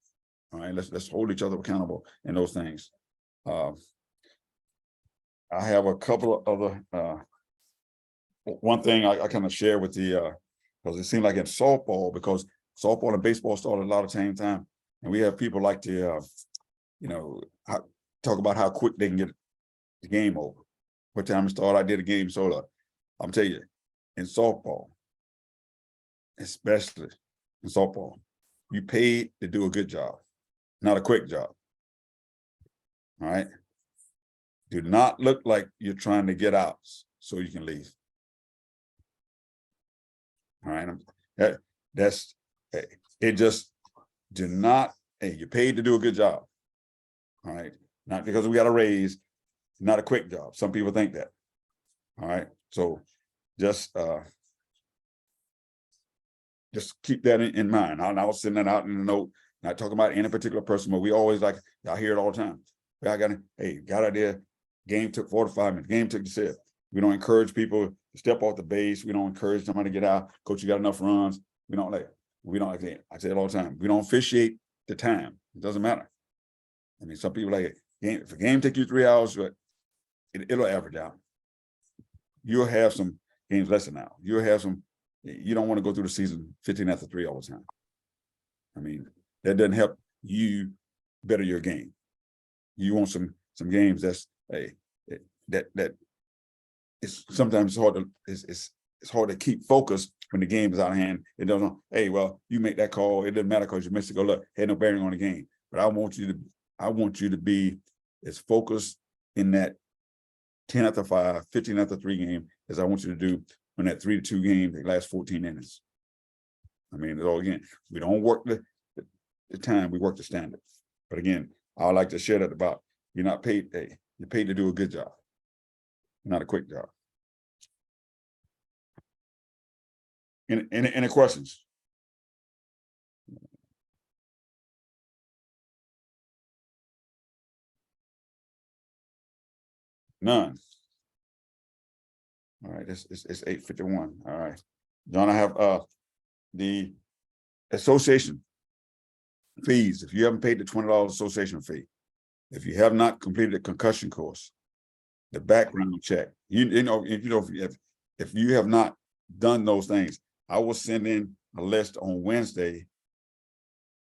All right, let's hold each other accountable in those things. I have a couple of other one thing I kind of share with because it seemed like in softball, because softball and baseball started a lot of same time, and we have people like to talk about how quick they can get the game over. What time it started, I did a game, so I'm telling you, in softball, especially in softball, you paid to do a good job, not a quick job. All right. Do not look like you're trying to get out so you can leave. All right. That's it. Just do not. Hey, you're paid to do a good job. All right. Not because we got a raise, not a quick job. Some people think that. All right. So just keep that in mind. I was sending that out in the note, not talking about any particular person, but we always like, I hear it all the time. I got idea. Game took 45 minutes. Game took the set. We don't encourage people to step off the base. We don't encourage somebody to get out. Coach, you got enough runs. We don't like that. I say it all the time. We don't officiate the time. It doesn't matter. I mean, some people like game. If a game take you 3 hours, but it'll average out. You'll have some games less than an hour. You'll have some. You don't want to go through the season 15 after 3 all the time. I mean, that doesn't help you better your game. You want some games that it's sometimes it's hard to keep focused when the game is out of hand. It doesn't. Hey, well, you make that call. It doesn't matter because you missed it. Go look, had no bearing on the game. But I want you to be as focused in that 10 after 5, 15 after 3 game as I want you to do on that 3-2 game that lasts 14 innings. I mean, again, we don't work the time, we work the standard. But again, I like to share that about you're not paid. Hey, you're paid to do a good job, not a quick job. Any questions? None. All right, it's 8:51. All right, John, I have the association fees. If you haven't paid the $20 association fee, if you have not completed a concussion course, the background check, if you have not done those things, I will send in a list on Wednesday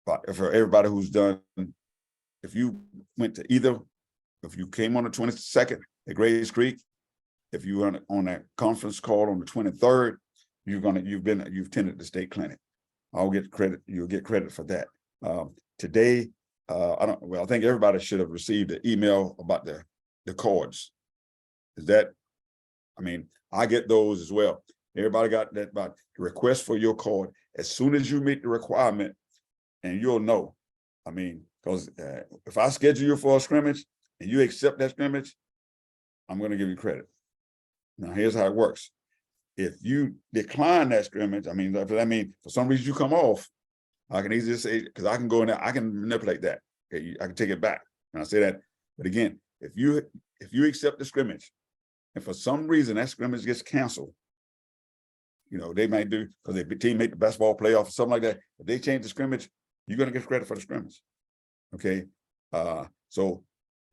for everybody who's done. If you went to if you came on the 22nd at Grays Creek, if you were on that conference call on the 23rd, you've attended the state clinic. I'll get credit. You'll get credit for that. Today, I think everybody should have received an email about the cards. I get those as well. Everybody got that about the request for your card. As soon as you meet the requirement, and you'll know. I mean, because if I schedule you for a scrimmage and you accept that scrimmage, I'm going to give you credit. Now, here's how it works. If you decline that scrimmage, for some reason you come off, I can easily say, because I can go in there, I can manipulate that. Okay, I can take it back. And I say that. But again, if you accept the scrimmage, and for some reason that scrimmage gets canceled, they might do because their team made the basketball playoff or something like that. If they change the scrimmage, you're going to get credit for the scrimmage. Okay. So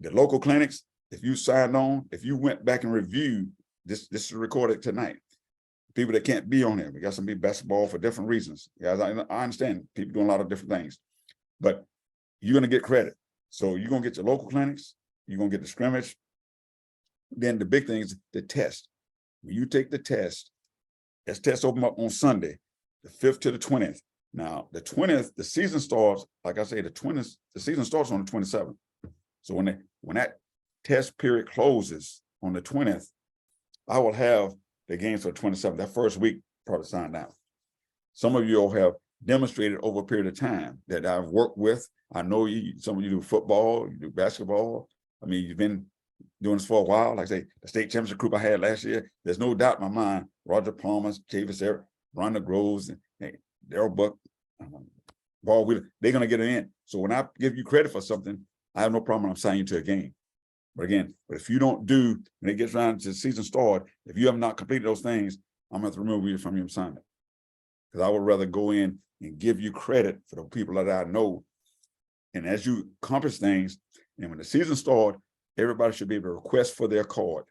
the local clinics, if you signed on, if you went back and reviewed, this is recorded tonight. People that can't be on here, we got some be basketball for different reasons. Guys, I understand people doing a lot of different things, but you're going to get credit. So you're going to get your local clinics, you're going to get the scrimmage. Then the big thing is the test. When you take the test, this test open up on Sunday, the 5th to the 20th. Now, the 20th, the season starts, like I say, the season starts on the 27th. So when that test period closes on the 20th, I will have the games for the 27th. That first week, probably signed out. Some of you all have demonstrated over a period of time that I've worked with. I know some of you do football, you do basketball. I mean, you've been doing this for a while. Like I say, the state championship group I had last year, there's no doubt in my mind, Roger Palmer, Javis Eric, Rhonda Groves, and Daryl Buck, Ball Wheeler, they're going to get it in. So when I give you credit for something, I have no problem. I'm signing you to a game. But if you don't do, when it gets around to the season start, if you have not completed those things, I'm going to remove you from your assignment. Because I would rather go in and give you credit for the people that I know. And as you accomplish things, and when the season starts, everybody should be able to request for their card.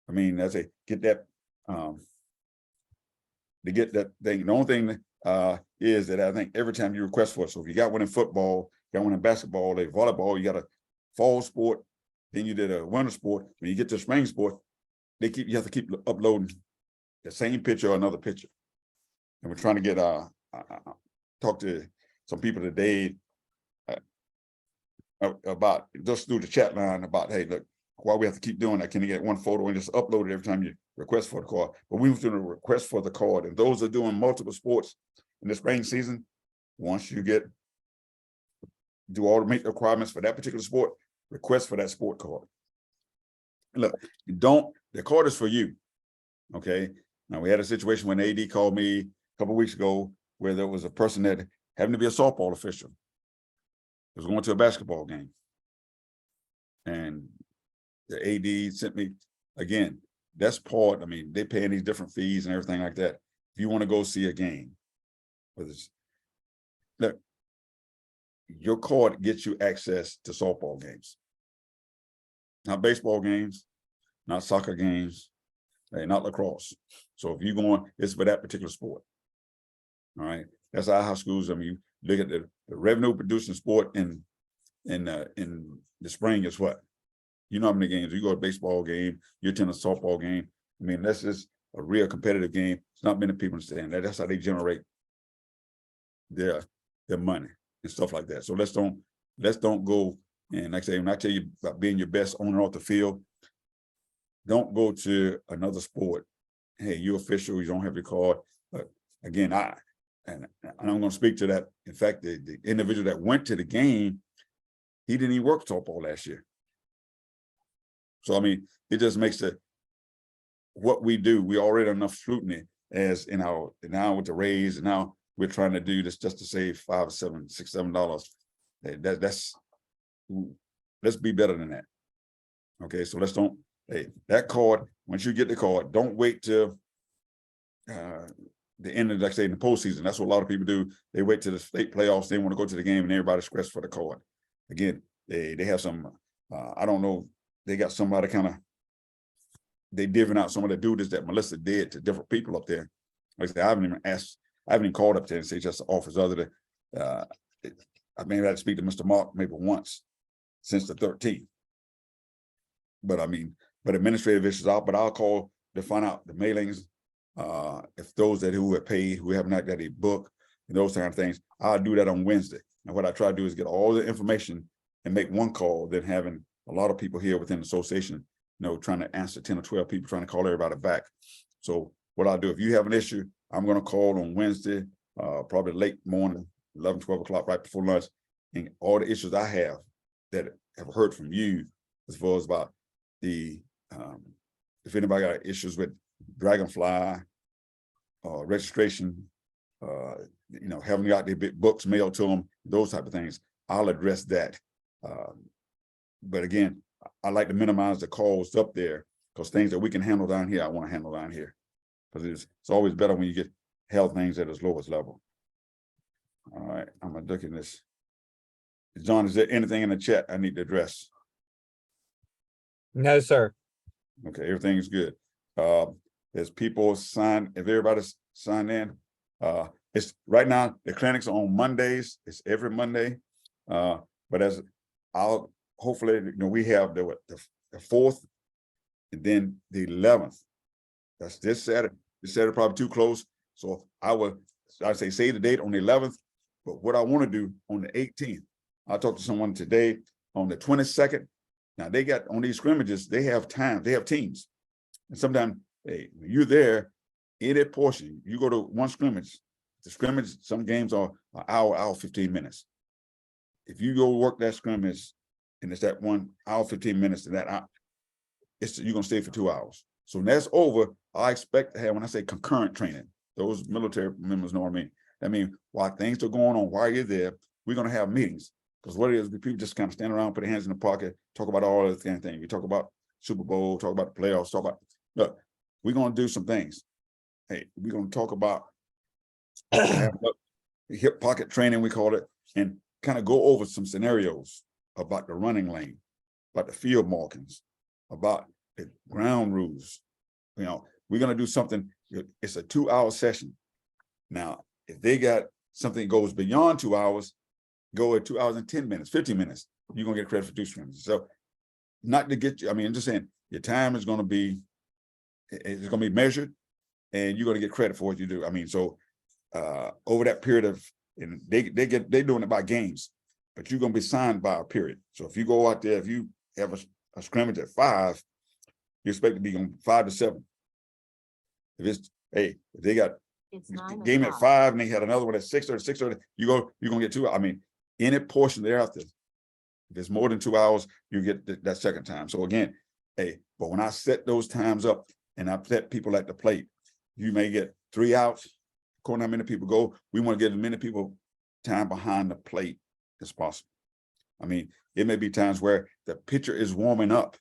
I mean, as they get that, to get that thing. The only thing is that I think every time you request for it, so if you got one in football, you got one in basketball, like volleyball, you got a fall sport, then you did a winter sport. When you get to spring sport, you have to keep uploading the same picture or another picture. And we're trying to get talk to some people today about just through the chat line about, hey, look, why we have to keep doing that. Can you get one photo and just upload it every time you request for the card? But we were doing a request for the card, and those are doing multiple sports in the spring season. Once you do all the meet requirements for that particular sport, request for that sport card. Look, the card is for you. Okay. Now we had a situation when AD called me a couple of weeks ago where there was a person that happened to be a softball official. Was going to a basketball game. And the AD sent me, again, that's part, I mean, they paying these different fees and everything like that. If you want to go see a game, look, your card gets you access to softball games. Not baseball games, not soccer games, not lacrosse. So if you're going, it's for that particular sport. All right. That's our high schools. I mean, you look at the revenue producing sport in the spring is what? You know how many games, you go to a baseball game, you attend a softball game. I mean, that's just a real competitive game. It's not many people understand that. That's how they generate their money and stuff like that. So let's don't go, and like I say, when I tell you about being your best owner off the field, don't go to another sport. Hey, you're official, you don't have your card. But again, I'm going to speak to that. In fact, the individual that went to the game, he didn't even work softball last year. So, I mean, it just makes what we do, we already have enough scrutiny as now with the raise, and now we're trying to do this just to save $5, $7, $6, $7. Let's be better than that. Okay, so that card, once you get the card, don't wait till the end of, like I say, in the postseason. That's what a lot of people do. They wait till the state playoffs. They want to go to the game and everybody's stressed for the card. Again, they have some, I don't know, they got somebody they divvying out some of the duties that Melissa did to different people up there. Like I said, I haven't even called up there and say just the office other than, I may have to speak to Mr. Mark maybe once since the 13th. But I mean, administrative issues out, but I'll call to find out the mailings, if those who have paid, who have not got a book, and those kind of things. I'll do that on Wednesday. And what I try to do is get all the information and make one call, than having a lot of people here within the association, trying to answer 10 or 12 people, trying to call everybody back. So what I'll do, if you have an issue, I'm going to call on Wednesday, probably late morning, 11, 12 o'clock, right before lunch, and all the issues I have that have heard from you as far as about the, if anybody got issues with Dragonfly, registration, haven't got their big books mailed to them, those type of things, I'll address that. But again, I like to minimize the calls up there, because things that we can handle down here, I want to handle down here. Because it's always better when you get held things at its lowest level. All right, I'm gonna look at this. John, is there anything in the chat I need to address? No, sir. Okay, everything's good. There's people signed, if everybody's signed in, it's right now, the clinics are on Mondays, it's every Monday. But as I'll hopefully, we have the 4th and then the 11th. That's this Saturday. This Saturday probably too close. So I'd say the date on the 11th. But what I want to do on the 18th, I talked to someone today on the 22nd. Now they got on these scrimmages, they have time, they have teams. And sometimes, hey, you're there in a portion, you go to one scrimmage. The scrimmage, some games are an hour, 15 minutes. If you go work that scrimmage and it's that 1 hour, 15 minutes, and that hour, you're gonna stay for 2 hours. So when that's over, I expect to have, when I say concurrent training, those military members know what I mean. I mean, while things are going on, while you're there, we're gonna have meetings. Because what it is, people just kind of stand around, put their hands in the pocket, talk about all the kind of things. We talk about Super Bowl, talk about the playoffs, talk about, look, we're gonna do some things. Hey, we're gonna talk about hip pocket training, we call it, and kind of go over some scenarios about the running lane, about the field markings, about the ground rules. We're gonna do something. It's a 2-hour session. Now, if they got something that goes beyond 2 hours, go at 2 hours and 10 minutes, 15 minutes, you're gonna get credit for 2 scrimmages. So not to get you, I mean, I'm just saying your time is gonna be, it's gonna be measured and you're gonna get credit for what you do. I mean, so over that period of, and they're doing it by games, but you're gonna be signed by a period. So if you go out there, if you have a scrimmage at 5, you expect to be on 5 to 7. If it's, hey, if they got It's game at 9 o'clock. 5 and they had another one at 6:30, 6:30, you're gonna get 2 hours. I mean, any portion thereafter, if it's more than 2 hours, you get that second time. So again, hey, but when I set those times up and I set people at the plate, you may get 3 outs. According to how many people go, we want to get as many people time behind the plate as possible. I mean, it may be times where the pitcher is warming up.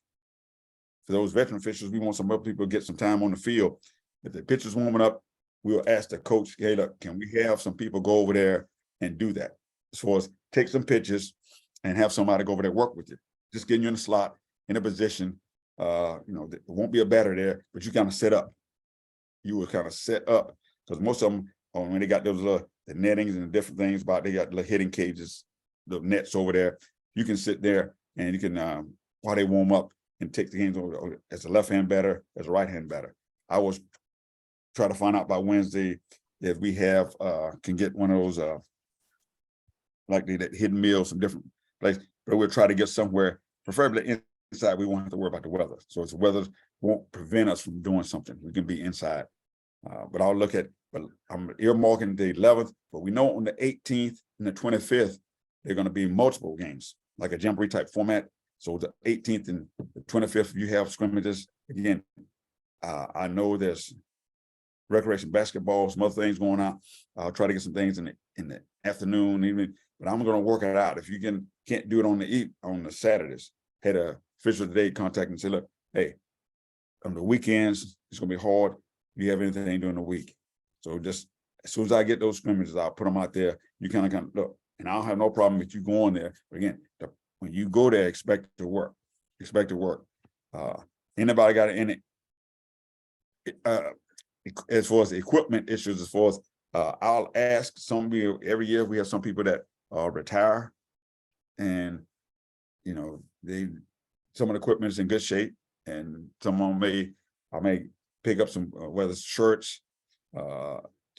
For those veteran officials, we want some other people to get some time on the field. If the pitcher's warming up, we'll ask the coach, hey, look, can we have some people go over there and do that? As far as take some pitches and have somebody go over there work with you. Just getting you in the slot, in a position, it won't be a batter there, but you kind of set up. You will kind of set up, because most of them, when they got those the nettings and the different things about, they got the hitting cages, the nets over there. You can sit there and you can, while they warm up, and take the games over as a left-hand batter, as a right-hand batter. I was try to find out by Wednesday if we have can get one of those like the hidden meals, some different places, but we'll try to get somewhere, preferably inside. We won't have to worry about the weather. So it's the weather won't prevent us from doing something. We can be inside. But I'll look at, but I'm earmarking the 11th, but we know on the 18th and the 25th, they're going to be multiple games, like a jamboree type format. So the 18th and the 25th, you have scrimmages. Again, I know there's recreation basketball, some other things going on. I'll try to get some things in the afternoon, evening, but I'm going to work it out. If you can't do it on the Saturdays, had a official today contact and say, look, hey, on the weekends, it's going to be hard. Do you have anything during the week? So just as soon as I get those scrimmages, I'll put them out there. You kind of look, and I don't have no problem with you going there. But again, when you go there, expect to work. Anybody got any as far as the equipment issues, as far as I'll ask every year we have some people that retire, and some of the equipment is in good shape, and someone I may pick up some whether it's shirts,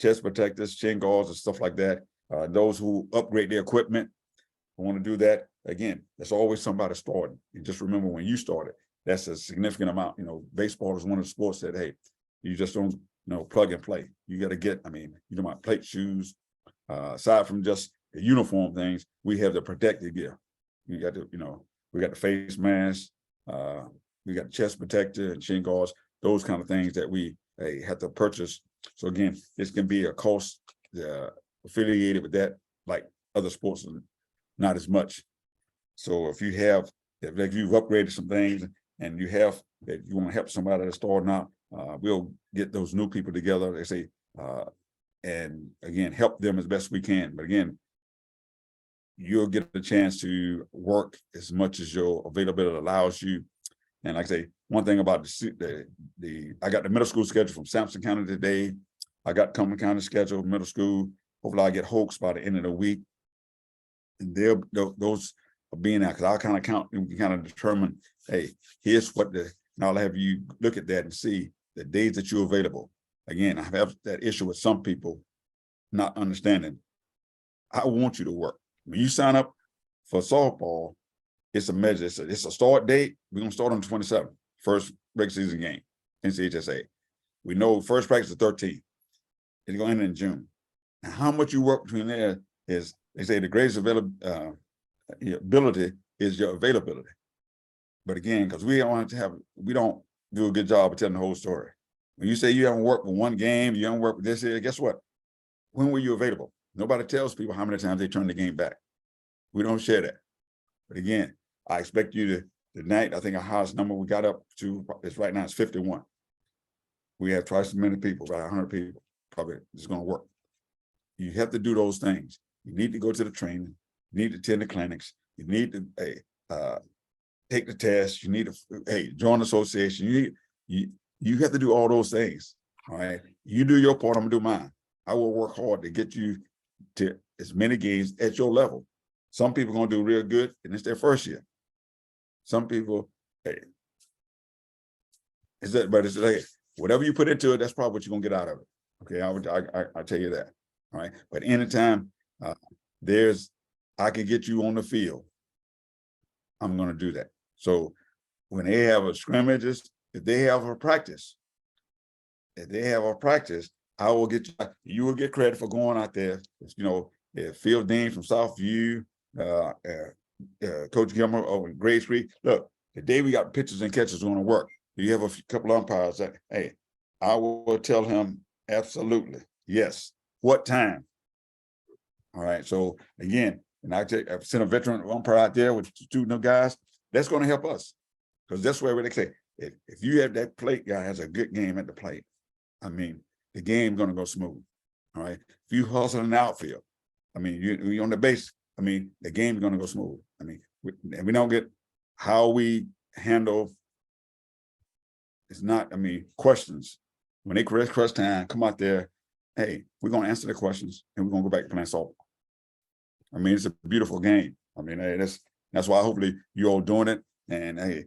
chest protectors, shin guards, and stuff like that. Those who upgrade their equipment, I want to do that. Again, there's always somebody starting. And just remember, when you started, that's a significant amount. Baseball is one of the sports that, hey, you just don't, plug and play. You got to get, my plate shoes, aside from just the uniform things, we have the protective gear. We got we got the face mask, we got the chest protector and shin guards, those kind of things that we have to purchase. So again, this can be a cost affiliated with that, like other sports, not as much. So if you've upgraded some things and you have that you want to help somebody that's starting out, we'll get those new people together, they say, and again, help them as best we can. But again, you'll get the chance to work as much as your availability allows you. And like I say, one thing about I got the middle school schedule from Sampson County today. I got Cumberland County schedule, middle school. Hopefully I get Hoax by the end of the week. And those are being out, because I'll kind of count and we can kind of determine, hey, here's what and I'll have you look at that and see the days that you're available. Again, I have that issue with some people not understanding. I want you to work. When you sign up for softball, it's a measure. It's a start date. We're going to start on the 27th, first regular season game, NCHSA. We know first practice is 13th. It's going to end in June. Now, how much you work between there is, they say the greatest ability is your availability. But again, because we don't do a good job of telling the whole story. When you say you haven't worked with one game, you haven't worked with this here, guess what? When were you available? Nobody tells people how many times they turn the game back. We don't share that. But again, I expect you to, tonight, I think our highest number we got up to is right now it's 51. We have twice as many people, about 100 people, probably it's going to work. You have to do those things. You need to go to the training. You need to attend the clinics. You need to take the test. You need to join the association. You have to do all those things. All right. You do your part. I'm gonna do mine. I will work hard to get you to as many games at your level. Some people are gonna do real good, and it's their first year. Some people, but it's like whatever you put into it, that's probably what you're gonna get out of it. Okay, I tell you that. All right. But anytime I can get you on the field, I'm gonna do that. So when they have a scrimmages, if they have a practice, I will get you will get credit for going out there. You know, Phil Dean from Southview, Coach Gilmer over in Grace Creek. Look, the day we got pitchers and catchers going to work, you have a couple of umpires that, hey, I will tell him absolutely yes. What time? All right. So again, and I've sent a veteran umpire out there with student guys. That's going to help us, because that's where they say if you have that plate guy has a good game at the plate, I mean, the game's going to go smooth. All right. If you hustle in the outfield, I mean, you on the base, I mean, the game's going to go smooth. I mean, we don't get how we handle. It's not, I mean, questions. When they crush time, come out there. Hey, we're going to answer the questions and we're going to go back to playing softball. I mean, it's a beautiful game. I mean, hey, that's why hopefully you all doing it. And hey,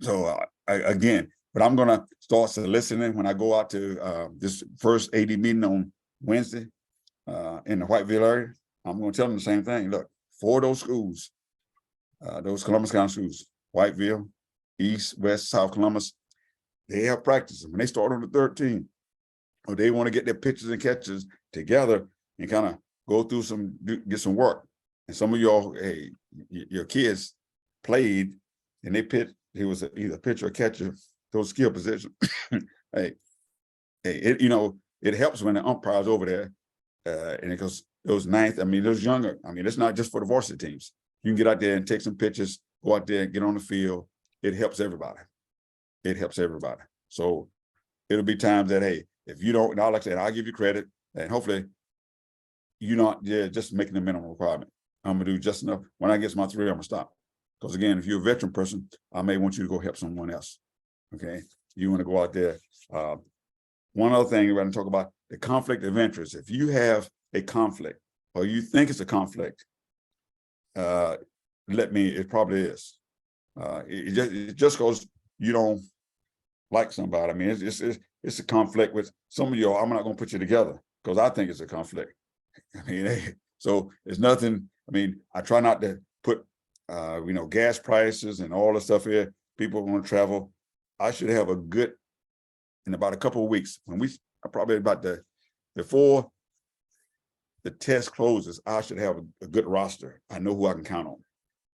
so again, but I'm going to start soliciting when I go out to this first AD meeting on Wednesday in the Whiteville area. I'm going to tell them the same thing. Look, for those schools, those Columbus County schools, Whiteville, East, West, South Columbus, they have practices. When they start on the 13th, or they want to get their pitchers and catchers together and kind of go through get some work. And some of y'all, hey, your kids played and they pitched, he was either pitcher or catcher, those skill positions. hey, it, you know, it helps when the umpire's over there. And it goes, those ninth, I mean, those younger, I mean, it's not just for the varsity teams. You can get out there and take some pitches, go out there and get on the field. It helps everybody. It helps everybody. So it'll be times that, hey, if you don't, now like I said, I'll give you credit, and hopefully you're not just making the minimum requirement. I'm gonna do just enough. When I get to my 3, I'm gonna stop. Because again, if you're a veteran person, I may want you to go help someone else. Okay, you want to go out there. One other thing we're going to talk about, the conflict of interest. If you have a conflict or you think it's a conflict, it probably is. It just goes, you don't like somebody. I mean, it's a conflict with some of y'all. I'm not going to put you together because I think it's a conflict. I mean, so it's nothing. I mean, I try not to put, gas prices and all the stuff here. People want to travel. I should have in about a couple of weeks, probably about before the test closes, I should have a good roster. I know who I can count on.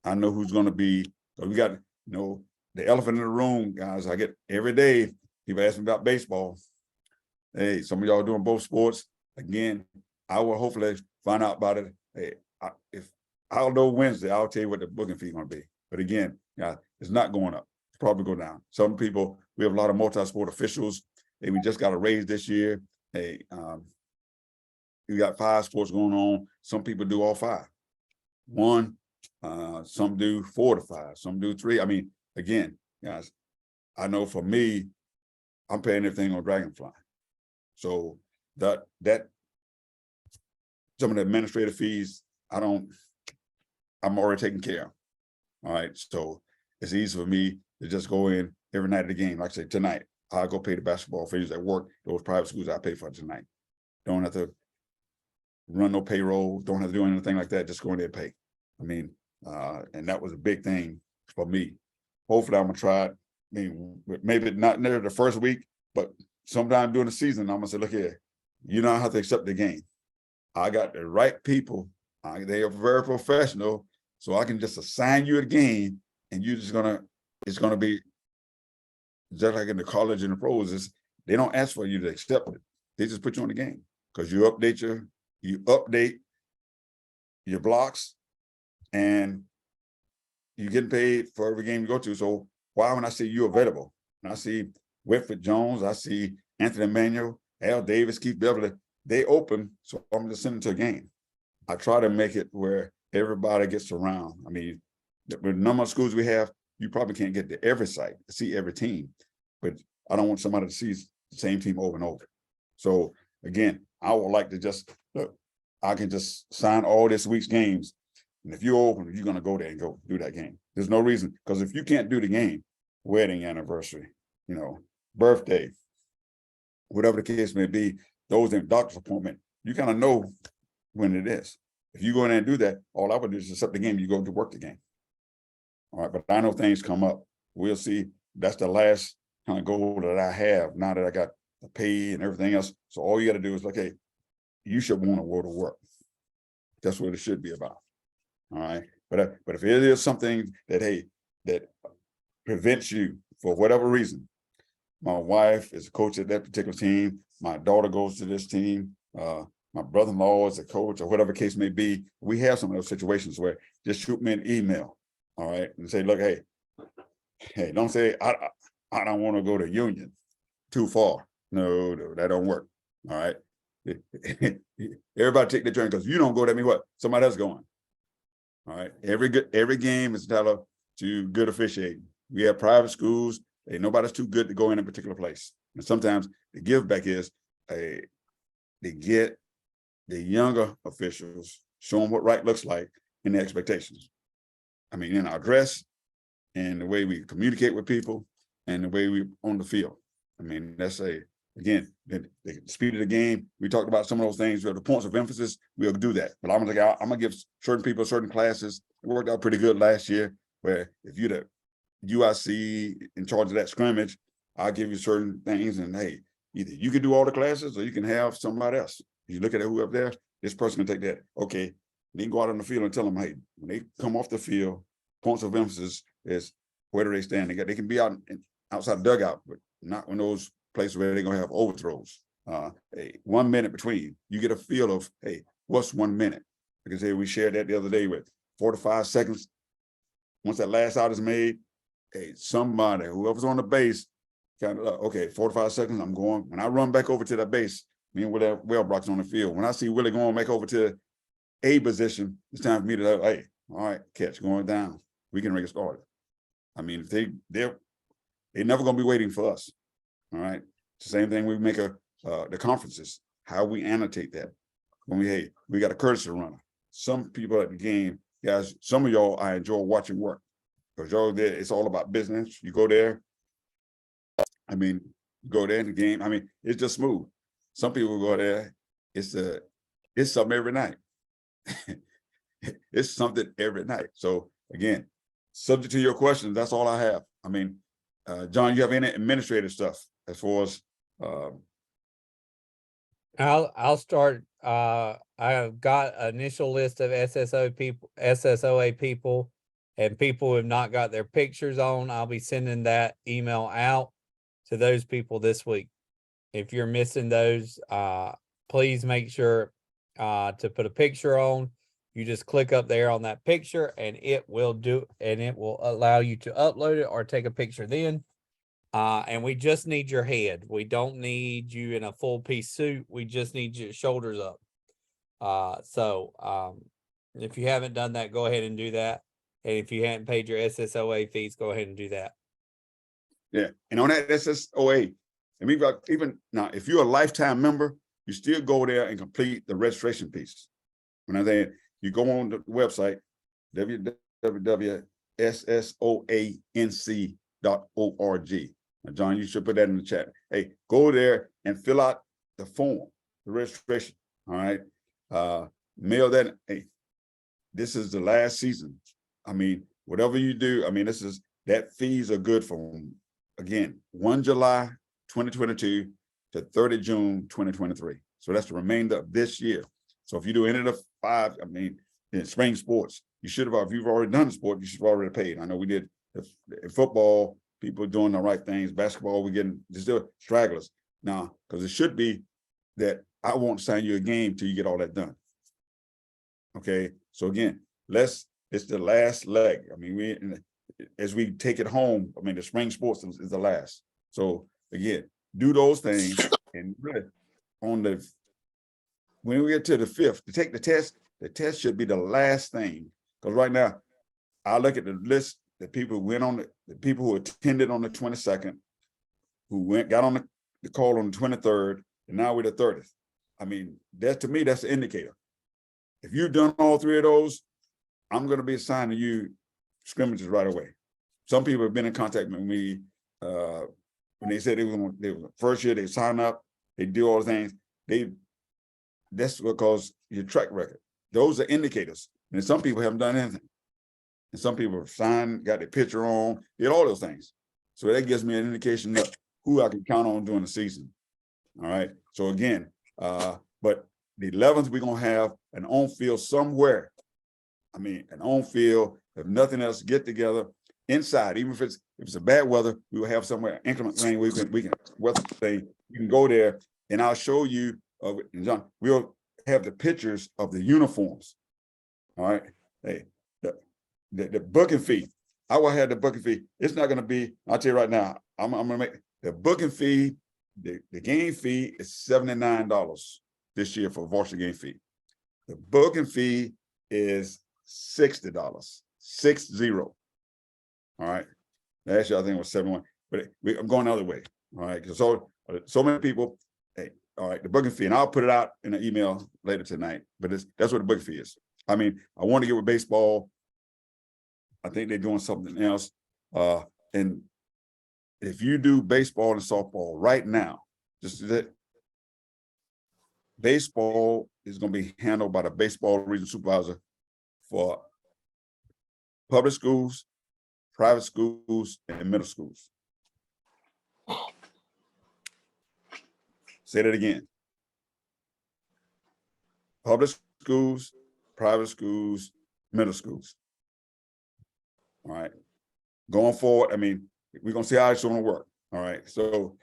I know who's going to be. We got, the elephant in the room, guys. I get every day, people ask me about baseball. Hey, some of y'all doing both sports. Again, I will hopefully find out about it. Hey, if I'll know Wednesday, I'll tell you what the booking fee is going to be. But again, guys, it's not going up. It's probably go down. Some people, we have a lot of multi-sport officials. Hey, we just got a raise this year. Hey, we got 5 sports going on. Some people do all 5. One, some do 4 to 5. Some do 3. I mean, again, guys, I know for me, I'm paying everything on Dragonfly. So that some of the administrative fees, I'm already taken care of. All right. So it's easy for me to just go in every night of the game. Like I say, tonight, I'll go pay the basketball fees at work. Those private schools I pay for tonight. Don't have to run no payroll. Don't have to do anything like that. Just go in there and pay. I mean, and that was a big thing for me. Hopefully I'm gonna try it. I mean, maybe not near the first week, but sometime during the season, I'm gonna say, look here, you don't have to accept the game. I got the right people. They are very professional, so I can just assign you a game, and it's gonna be just like in the college and the pros. They don't ask for you to accept it. They just put you on the game because you update your blocks, and you're getting paid for every game you go to. So why, when I see you available, and I see Whitford Jones, I see Anthony Emmanuel, Al Davis, Keith Beverly, they open, so I'm just sending to a game. I try to make it where everybody gets around. I mean, the number of schools we have, you probably can't get to every site to see every team, but I don't want somebody to see the same team over and over. So again, I would like to just, look, I can just sign all this week's games. And if you're open, you're going to go there and go do that game. There's no reason, because if you can't do the game, wedding anniversary, birthday, whatever the case may be, those in doctor's appointment, you kind of know when it is. If you go in there and do that, all I would do is accept the game, you go to work the game. All right, but I know things come up. We'll see. That's the last kind of goal that I have now that I got the pay and everything else. So all you got to do is, okay, you should want to go to work. That's what it should be about. All right. But if it is something that, hey, that prevents you for whatever reason, my wife is a coach at that particular team, my daughter goes to this team, my brother-in-law is a coach, or whatever case may be, we have some of those situations where just shoot me an email, all right, and say, look, hey, don't say I don't want to go to Union, too far. No, that don't work. All right. Everybody take the turn, because you don't go, that means what? Somebody else going. All right. Every game is entitled to good officiating. We have private schools. Hey, nobody's too good to go in a particular place. And sometimes the give back is they get the younger officials, show them what right looks like and the expectations. I mean, in our dress and the way we communicate with people and the way we on the field. I mean, that's again, the speed of the game. We talked about some of those things, the points of emphasis, we'll do that. But I'm gonna give certain people certain classes. It worked out pretty good last year, where if you're the UIC in charge of that scrimmage, I'll give you certain things, and hey, either you can do all the classes or you can have somebody else. You look at who up there, this person can take that. Okay, they can go out on the field and tell them, hey, when they come off the field, points of emphasis is where do they stand? They can be outside the dugout, but not in those places where they're gonna have overthrows. 1 minute between, you get a feel of, hey, what's 1 minute? Because we shared that the other day with 45 seconds. Once that last out is made, hey, somebody, whoever's on the base, kind of, okay, 45 seconds, I'm going. When I run back over to the base, me and Wellbrock's on the field. When I see Willie going back over to a position, it's time for me to, hey, all right, catch going down. We can make it started. I mean, they're never gonna be waiting for us. All right. It's the same thing we make the conferences, how we annotate that. When we got a courtesy runner. Some people at the game, guys, some of y'all, I enjoy watching work. Because y'all there, it's all about business. You go there. I mean, you go there in the game. I mean, it's just smooth. Some people go there, it's something every night. It's something every night. So again, subject to your questions, that's all I have. I mean, John, you have any administrative stuff as far as I'll start. I've got an initial list of SSOA people, and people who have not got their pictures on. I'll be sending that email out to those people this week. If you're missing those, please make sure to put a picture on. You just click up there on that picture, and it will allow you to upload it or take a picture then. And we just need your head. We don't need you in a full piece suit. We just need your shoulders up. So if you haven't done that, go ahead and do that. And if you haven't paid your SSOA fees, go ahead and do that. Yeah, and on that SSOA, and even now, if you're a lifetime member, you still go there and complete the registration piece. When I say you go on the website, www.ssoanc.org. Now, John, you should put that in the chat. Hey, go there and fill out the form, the registration. All right. Mail that. Hey, this is the last season. I mean, whatever you do, I mean, that fees are good from, again, 1 July 2022 to 30 June 2023. So that's the remainder of this year. So if you do any of the 5, I mean, in spring sports, you should have, if you've already done the sport, you should have already paid. I know we did in football, people doing the right things. Basketball, we're getting still stragglers now, because it should be that I won't sign you a game till you get all that done. Okay, so again, it's the last leg. I mean, as we take it home, I mean, the spring sports is the last. So again, do those things, and really when we get to the 5th to take the test should be the last thing. Because right now, I look at the list that people went on, the people who attended on the 22nd, who got on the call on the 23rd, and now we're the 30th. I mean, to me, that's the indicator. If you've done all 3 of those, I'm going to be assigning you scrimmages right away. Some people have been in contact with me when they said they were first year, they sign up, they do all the things. That's because your track record. Those are indicators. And some people haven't done anything. And some people have signed, got their picture on, did all those things. So that gives me an indication of who I can count on during the season. All right. So again, but the 11th, we're going to have an on field somewhere. I mean, an on field, if nothing else, get together inside, even if it's a bad weather, we will have somewhere inclement rain. We can weather thing. You can go there, and I'll show you. And John, we'll have the pictures of the uniforms. All right. Hey, the booking fee. I will have the booking fee. It's not going to be. I'll tell you right now. I'm going to make the booking fee. The game fee is $79 this year for varsity game fee. The booking fee is $60. 60. All right. Last year I think it was 71, but I'm going the other way. All right. Because so many people. Hey, all right. The booking fee, and I'll put it out in an email later tonight. But that's what the booking fee is. I mean, I want to get with baseball. I think they're doing something else. And if you do baseball and softball right now, just that baseball is going to be handled by the baseball regional supervisor for public schools, private schools, and middle schools. Say that again. Public schools, private schools, middle schools. All right. Going forward, I mean, we're going to see how it's going to work. All right. So,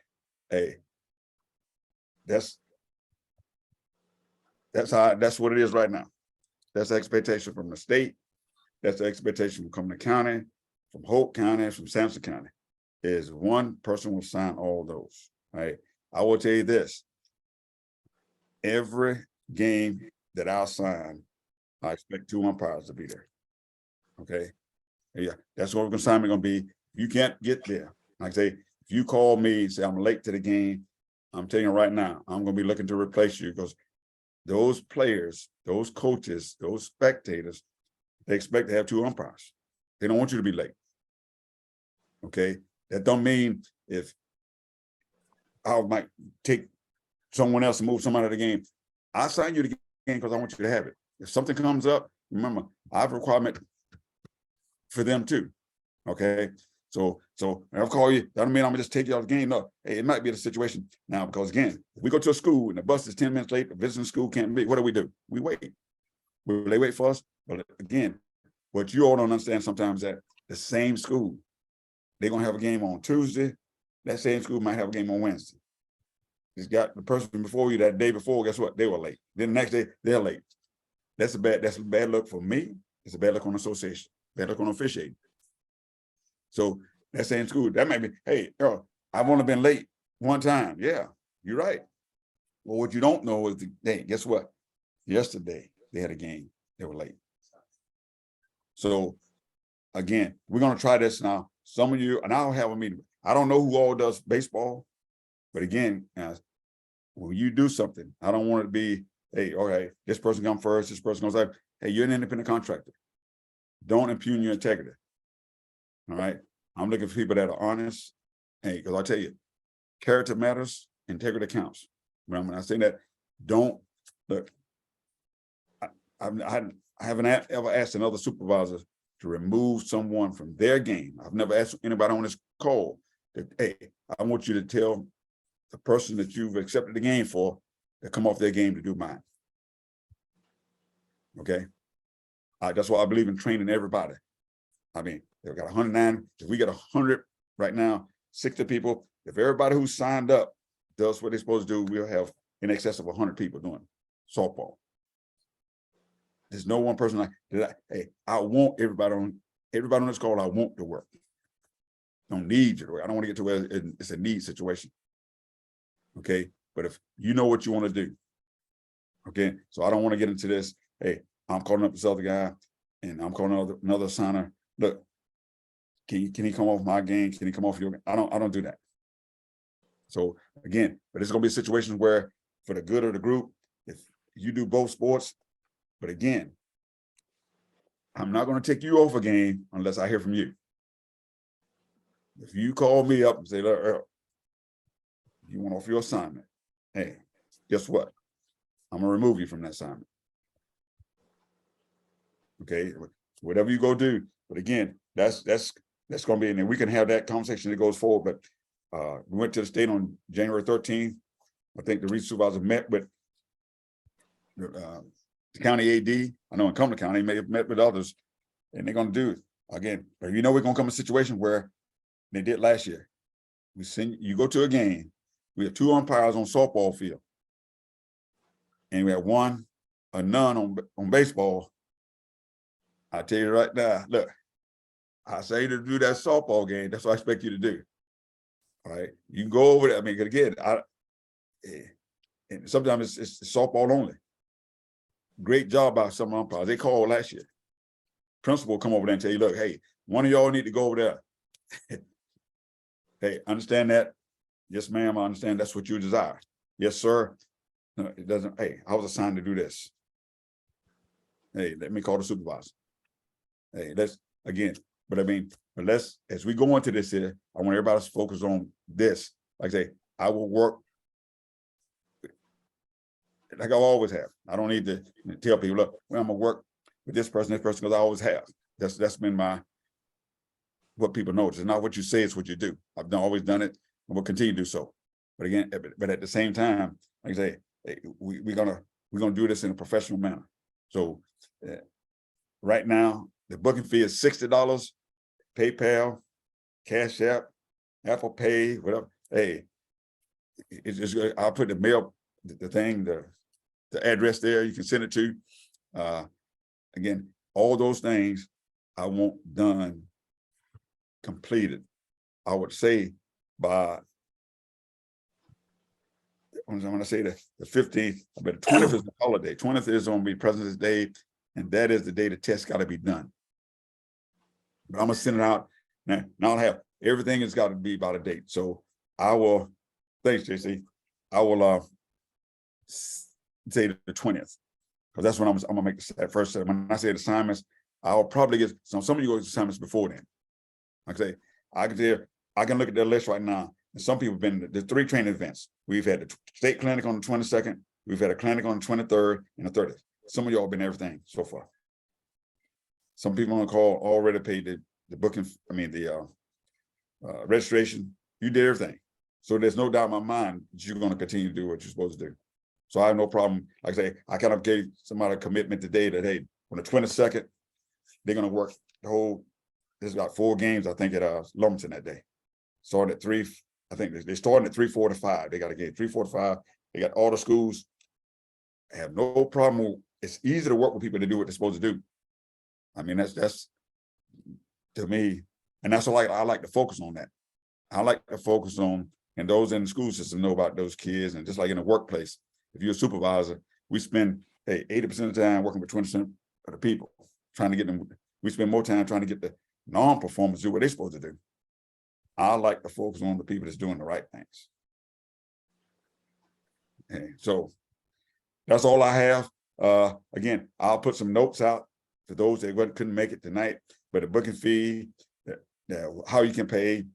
hey, that's what it is right now. That's the expectation from the state. That's the expectation from Cumberland County, from Hope County, from Sampson County, is one person will sign all those. Right. I will tell you this. Every game that I'll sign, I expect 2 umpires to be there. Okay. Yeah, that's what the assignment going to be. You can't get there. Like I say, if you call me and say I'm late to the game, I'm telling you right now, I'm going to be looking to replace you, because those players, those coaches, those spectators, they expect to have 2 umpires. They don't want you to be late. Okay. That don't mean if I might take someone else and move somebody to the game. I sign you to the game because I want you to have it. If something comes up, remember, I have a requirement for them too. Okay. So I'll call you. That don't mean I'm gonna just take you out of the game. No, hey, it might be the situation now, because again, if we go to a school and the bus is 10 minutes late, the visiting school can't be, what do? We wait. Will they wait for us? But again, what you all don't understand sometimes that the same school, they're gonna have a game on Tuesday. That same school might have a game on Wednesday. It's got the person before you that day before, guess what? They were late. Then the next day, they're late. That's a bad look for me. It's a bad look on the association, bad look on officiating. So that same school, that might be, hey, I've only been late one time. Yeah, you're right. Well, what you don't know is guess what? Yesterday they had a game. They were late. So again, we're gonna try this now. Some of you, and I'll have a meeting. I don't know who all does baseball, but again, when you do something, I don't want it to be, hey, okay, this person comes first, this person goes like, hey, you're an independent contractor. Don't impugn your integrity. All right. I'm looking for people that are honest. Hey, because I tell you, character matters, integrity counts. When I say that, don't look. I haven't ever asked another supervisor to remove someone from their game. I've never asked anybody on this call that, hey, I want you to tell the person that you've accepted the game for to come off their game to do mine. Okay. That's why I believe in training everybody. I mean, they've got 109. If we get 100 right now, 60 people, if everybody who signed up does what they're supposed to do, we'll have in excess of 100 people doing softball. There's no one person hey, I want everybody on this call. I want to work. Don't need you to work. I don't want to get to where it's a need situation. Okay. But if you know what you want to do, okay. So I don't want to get into this. Hey, I'm calling up this other guy and I'm calling another signer. Look, can he come off my game? Can he come off your game? I don't do that. So again, but it's gonna be a situation where for the good of the group, if you do both sports, but again, I'm not gonna take you off a game unless I hear from you. If you call me up and say, look, Earl, you want off your assignment, hey, guess what? I'm gonna remove you from that assignment. Okay, whatever you go do. But again, that's gonna be, and then we can have that conversation that goes forward. But we went to the state on January 13th. I think the region supervisor met with the county AD. I know in Cumberland County, may have met with others, and they're gonna do it again. But you know, we're gonna come to a situation where they did last year. We send you go to a game. We have 2 umpires on softball field, and we have none on baseball. I tell you right now, look, I say to do that softball game. That's what I expect you to do. All right, you can go over there. I mean, again, and sometimes it's softball only. Great job by some umpires. They called last year. Principal come over there and tell you, look, hey, one of y'all need to go over there. Hey, understand that? Yes, ma'am, I understand that's what you desire. Yes, sir. No, it doesn't. Hey, I was assigned to do this. Hey, let me call the supervisor. Hey, let's again, but I mean, as we go into this here, I want everybody to focus on this. Like I say, I will work like I always have. I don't need to tell people, look, well, I'm gonna work with this person, because I always have. That's been what people notice. It's not what you say, it's what you do. I've always done it and will continue to do so. But again, but at the same time, like I say, we're gonna do this in a professional manner. So right now, the booking fee is $60, PayPal, Cash App, Apple Pay, whatever. Hey, it's just, I'll put the mail, the address there, you can send it to. Again, all those things I want done, completed. I would say by, when I say the 15th, but the 20th is the holiday. 20th is going to be President's Day, and that is the day the test got to be done. But I'm gonna send it out now. I'll have everything has got to be by the date. So I will. Thanks, JC. I will say the 20th, because that's when I'm gonna make that first set. When I say the assignments, I'll probably get some of you go to assignments before then. Like I say, I can look at their list right now. And some people have been the 3 training events. We've had the state clinic on the 22nd. We've had a clinic on the 23rd and the 30th. Some of y'all have been everything so far. Some people on the call already paid the booking. I mean, the registration. You did everything. So there's no doubt in my mind that you're going to continue to do what you're supposed to do. So I have no problem. Like I say, I kind of gave somebody a commitment today that, hey, on the 22nd, they're going to work the whole, there's about 4 games, I think, at Lumberton that day. Started at 3, I think they started at 3, 4 to 5. They got a game 3, 4 to 5. They got all the schools. I have no problem. It's easy to work with people to do what they're supposed to do. I mean, that's to me, and that's what I like to focus on that. I like to focus on, and those in the school system know about those kids. And just like in the workplace, if you're a supervisor, we spend 80% of the time working with 20% of the people, trying to get them. We spend more time trying to get the non-performers do what they're supposed to do. I like to focus on the people that's doing the right things. Okay, so that's all I have. Again, I'll put some notes out for those that couldn't make it tonight, but the booking fee, how you can pay.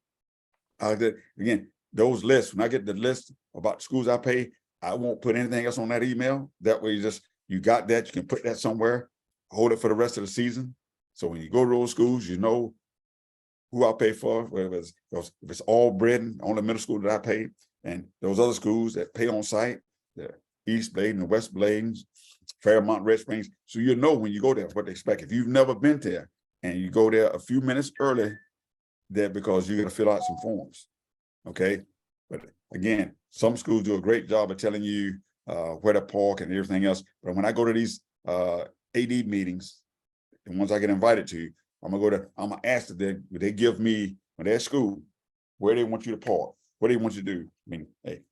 Again, those lists, when I get the list about the schools I pay, I won't put anything else on that email. That way you got that, you can put that somewhere, hold it for the rest of the season. So when you go to those schools, you know who I pay for, whether if it's all Britain, on the middle school that I pay, and those other schools that pay on site, the East Bladen, the West Bladen, Fairmont, Red Springs. So you know when you go there what to expect. If you've never been there and you go there a few minutes early, there because you're gonna fill out some forms. Okay. But again, some schools do a great job of telling you where to park and everything else. But when I go to these AD meetings, and once I get invited to, I'm gonna ask them, they give me, when they're at school, where they want you to park, what they want you to do. I mean, hey,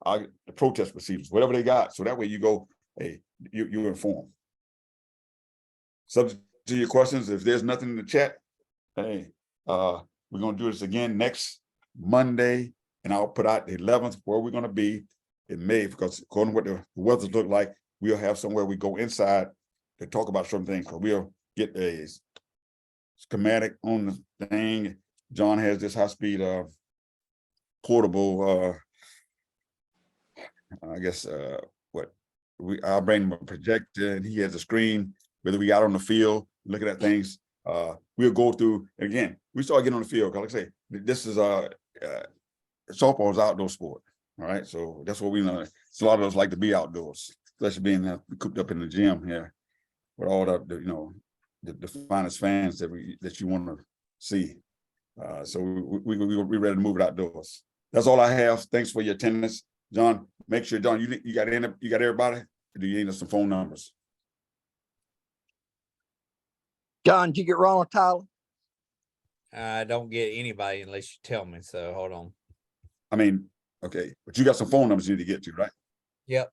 the protest procedures, whatever they got. So that way you go, hey, you're informed. Subject to your questions, if there's nothing in the chat, hey, we're gonna do this again next Monday, and I'll put out the 11th where we're gonna be in May, because according to what the weather look like, we'll have somewhere we go inside to talk about certain things. So we'll get a schematic on the thing. John has this high-speed portable I guess I'll bring him a projector, and he has a screen, whether we out on the field looking at things. we'll go through, and again, we start getting on the field, 'cause like I say, this is softball is outdoor sport. All right, so that's what we know. So a lot of us like to be outdoors, especially being cooped up in the gym here with all the finest fans that you want to see. So we ready to move it outdoors. That's all I have. Thanks for your attendance, John. Make sure, John, you got everybody. Or do you need some phone numbers? John, did you get Ronald Tyler? I don't get anybody unless you tell me. So hold on. I mean, okay, but you got some phone numbers you need to get to, right? Yep.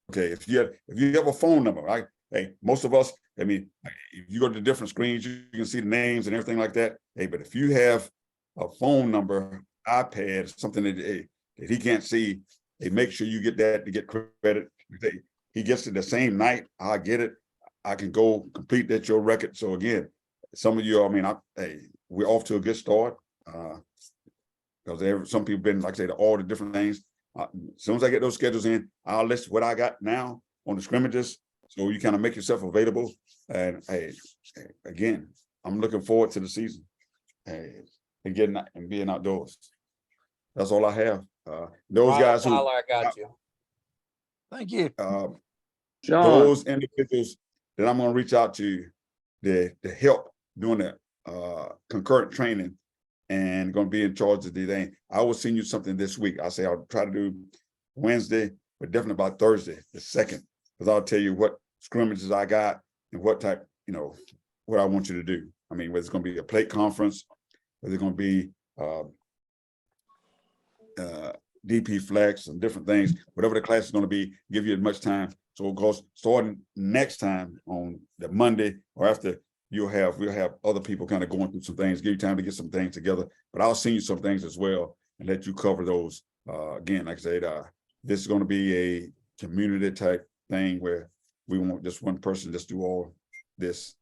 Okay, if you have a phone number, right? Hey, most of us, I mean, if you go to the different screens, you can see the names and everything like that. Hey, but if you have a phone number, iPad, something that he can't see, hey, make sure you get that to get credit. If he gets it the same night, I get it. I can go complete that your record. So again, some of you, I mean, hey, we're off to a good start. Because some people been, like I say, all the different things. As soon as I get those schedules in, I'll list what I got now on the scrimmages. So you kind of make yourself available. And hey, again, I'm looking forward to the season. Hey, and getting and being outdoors. That's all I have. Those Ronald guys Tyler, I got you. Thank you. John, those individuals that I'm going to reach out to the help doing the concurrent training and going to be in charge of the thing. I will send you something this week. I say I'll try to do Wednesday, but definitely by Thursday, the 2nd, because I'll tell you what scrimmages I got and what type, what I want you to do. I mean, whether it's going to be a plate conference, whether it's going to be DP flex and different things, whatever the class is going to be, give you as much time. So it goes starting next time on the Monday or after, we'll have other people kind of going through some things, give you time to get some things together, but I'll send you some things as well and let you cover those. Again, like I said, this is going to be a community type thing where we won't just one person just do all this.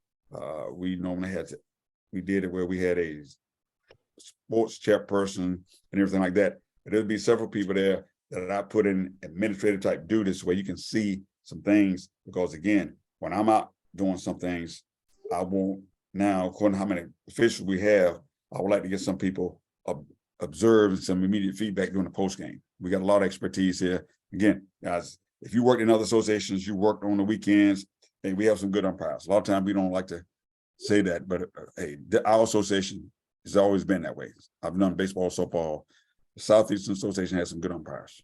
We normally we did it where we had a sports chairperson and everything like that. But there'll be several people there that I put in administrative type duties where you can see some things, because again, when I'm out doing some things, I won't now, according to how many officials we have, I would like to get some people observe and some immediate feedback during the post game. We got a lot of expertise here. Again, guys, if you worked in other associations, you worked on the weekends, and we have some good umpires. A lot of times we don't like to say that, but hey, our association has always been that way. I've done baseball, softball. The Southeastern Association has some good umpires.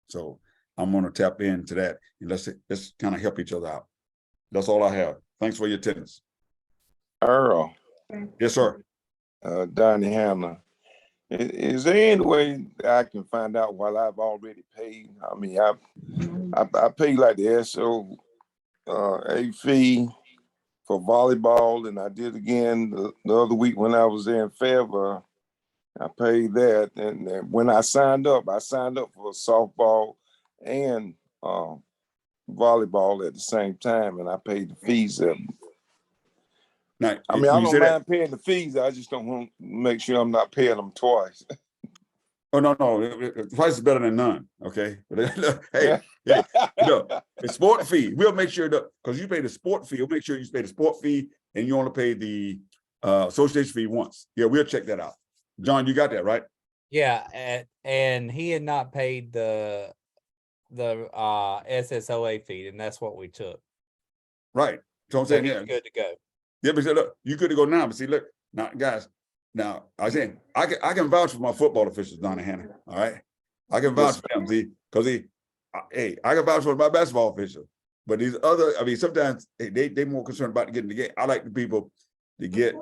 So I'm going to tap into that and let's kind of help each other out. That's all I have. Thanks for your attendance. Earl, Yes, sir. Donnie Hamner, is there any way I can find out while I've already paid? I mean, I paid like the SOA fee for volleyball, and I did again the other week when I was there in Fayetteville. I paid that, and when I signed up for softball and volleyball at the same time, and I paid the fees. Now, I mean, I don't mind paying the fees. I just don't want to make sure I'm not paying them twice. Oh, no. Twice is better than none. Okay. Hey, the sport fee, we'll make sure that, because you pay the sport fee, we'll make sure you pay the sport fee and you only pay the association fee once. Yeah, we'll check that out. John, you got that, right? Yeah, and he had not paid the SSOA fee, and that's what we took. Right. So I'm So saying, he's yeah. good to go. Yeah, but look, you good to go now, but see, look, now, guys, now I was saying I can vouch for my football officials, Donnie Hanna. All right. I can vouch for them, see, because I can vouch for my basketball official. But these other, I mean, sometimes they more concerned about getting the game. I like the people to get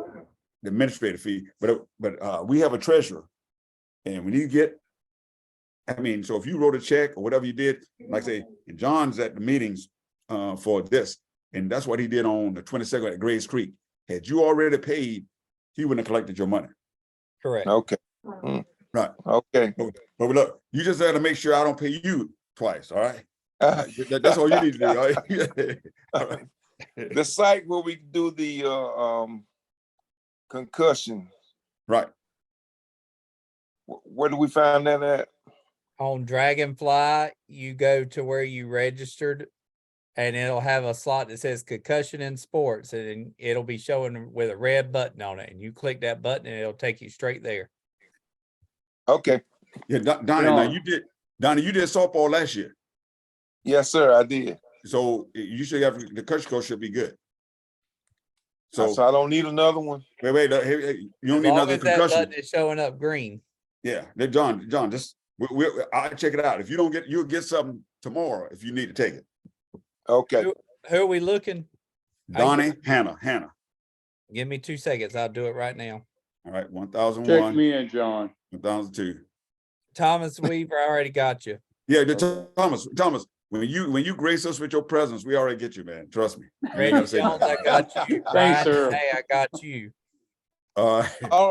the administrative fee, but we have a treasurer. And when you get, I mean, so if you wrote a check or whatever you did, like I say, and John's at the meetings for this, and that's what he did on the 22nd at Grays Creek. Had you already paid, he wouldn't have collected your money. Correct. Okay. Right. Okay. But look, you just have to make sure I don't pay you twice. All right. That's all you need to do. All right? The site where we do the concussion. Right. Where do we find that at? On Dragonfly, you go to where you registered, and it'll have a slot that says concussion in sports, and then it'll be showing with a red button on it, and you click that button and it'll take you straight there. Okay. Yeah, Donnie, now you did softball last year. Yes, sir, I did. So you should have, the concussion coach should be good. So So I don't need another one. wait, hey, you don't As need long another as that concussion. button is showing up green. Yeah, John, just I'll check it out. If you don't get, you'll get something tomorrow if you need to take it. Okay. Who are we looking? Donnie, Hannah. Give me 2 seconds. I'll do it right now. All right, Check 1001, me in, John. 1002. Thomas Weaver, I already got you. Yeah, Thomas, when you grace us with your presence, we already get you, man. Trust me. You ain't Reggie gotta say Jones, nothing. I got you. Thanks, Ryan, sir. Hey, I got you. All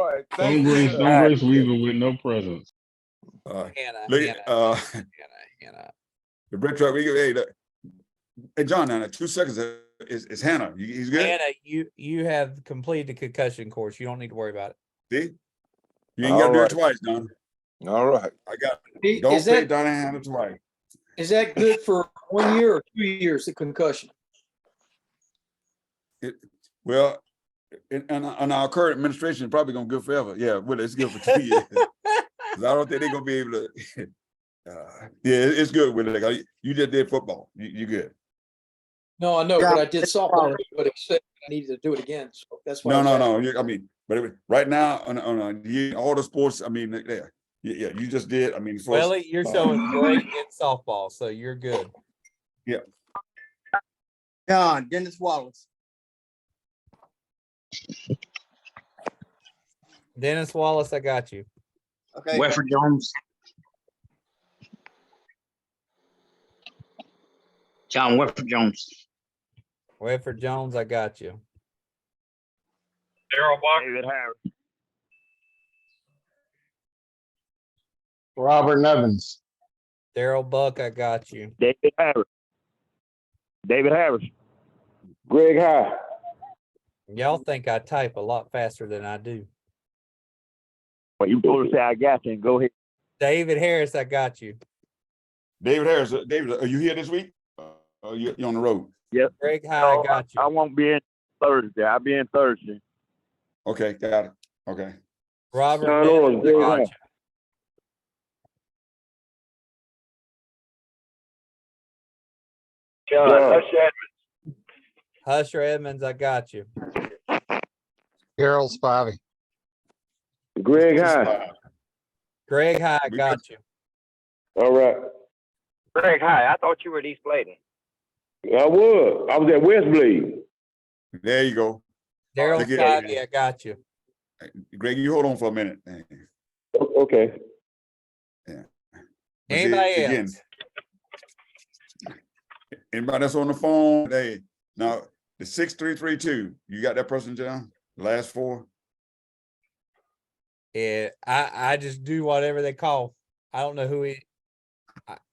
right. Thank you. Don't grace Weaver with no presence. Hannah, Look, Hannah. the bread truck. Hey, John, now 2 seconds is Hannah. He's good. Hannah, you have completed the concussion course. You don't need to worry about it. See, you ain't got to do it twice, Don. All right. I got. Don't Is say that, Donnie Hannah twice. is that good for 1 year or 2 years, the concussion? Well, and our current administration is probably gonna go forever. Yeah, well, it's good for 2 years. 'Cause I don't think they're gonna be able to. Yeah, it's good with it. Like, you just did football. You good? No, I know, Yeah, but I did it's softball, fine. but except I needed to do it again, so that's why. No. I mean, but right now on all the sports, I mean, yeah, you just did. I mean, for us, Willie, you're showing great in softball, so you're good. John, Dennis Wallace. Dennis Wallace, I got you. Okay. Weford Jones. John Weford Jones. Weford Jones, I got you. David Harris. Robert Nevins. Daryl Buck, I got you. David Harris. David Harris. Greg High. Y'all think I type a lot faster than I do. Well, you told us I got you. Go ahead. David Harris, I got you. David Harris. David, are you here this week? You on the road? Greg High, I got I you. won't be in Thursday. I'll be in Thursday. Okay, got it. Okay. Robert John Bennett, Owens, I Greg got High. you. John. Husher Edmonds, I got you. Carol Spivey. Greg High. Greg High, I We got you. All right. Greg, hi. I thought you were at East Bladen. I was. I was at Westblade. There you go. Daryl Look at- Spivey, I got you. Greg, you hold on for a minute. Okay. But see, Anybody again, else? Anybody that's on the phone, hey, now the 6332, you got that person, John? The last four? Yeah, I just do whatever they call. I don't know who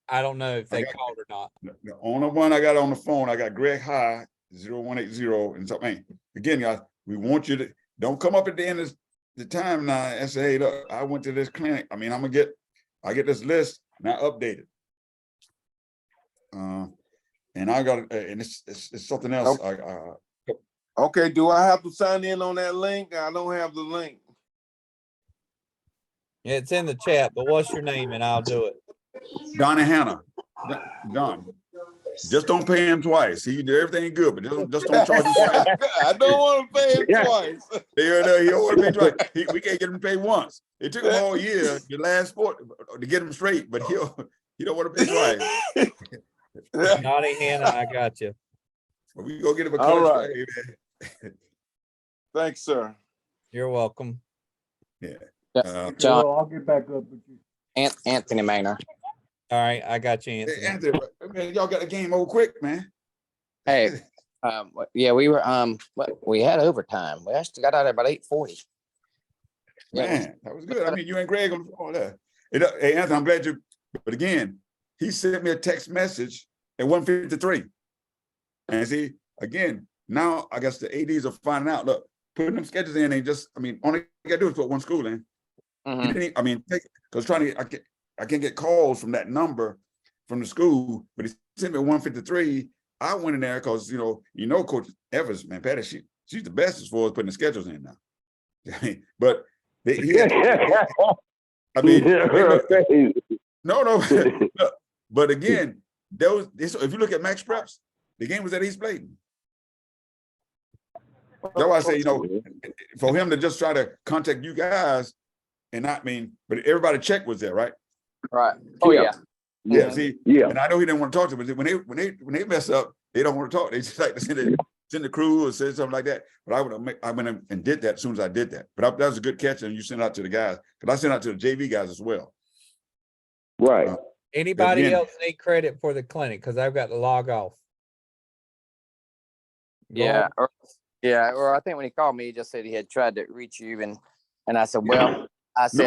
I don't know if they got- called or not. The only one I got on the phone, I got Greg High, 0180, and something. Again, guys, we want you to, don't come up at the end of the time now and say, hey, look, I went to this clinic. I mean, I get this list and I update it. And I got, and it's something else. Okay. Do I have to sign in on that link? I don't have the link. Yeah, it's in the chat, but what's your name and I'll do it. Donnie Hannah, Don, just don't pay him twice. He did everything good, but just don't charge him twice. I don't want to pay him Yeah. twice. He don't want to pay twice. We can't get him to pay once. It took him all year, the last sport, to get him straight, but he don't want to pay twice. Donnie Hannah, I got you. But we go get him a All coach. right. Hey, Thanks, sir. You're welcome. man. John, I'll get back up with you. Anthony Maynard. All right, I got you, Hey, Anthony. Anthony, man, y'all got the game over quick, man. Hey, yeah, we were, we had overtime. We actually got out there about 8:40. Yeah, Man, that was good. I mean, you and Greg on the phone there. Hey, Anthony, I'm glad you, but again, he sent me a text message at 1:53. And see, again, now I guess the ADs are finding out, look, putting them schedules in, they just, I mean, only you gotta do is put one school in. He Mhm. didn't even- I mean, because I can't get calls from that number from the school, but he sent me 1:53. I went in there because, Coach Evers, man, Patty, she's the best as far as putting the schedules in now. But he had, I mean, no. But again, if you look at Max Preps, the game was at East Bladen. That's why I say, for him to just try to contact you guys and not but everybody check was there, right? Right. Oh, yeah. Yeah. See, Yeah. and I know he didn't want to talk to me, but when they mess up, they don't want to talk. They just like to send the crew or say something like that. But I went and did that as soon as I did that. But that was a good catch, and you sent it out to the guys because I sent it out to the JV guys as well. Right. Anybody Again- else need credit for the clinic? Cause I've got to log off. Go Yeah. on. Or I think when he called me, he just said he had tried to reach you and I said, well, I said,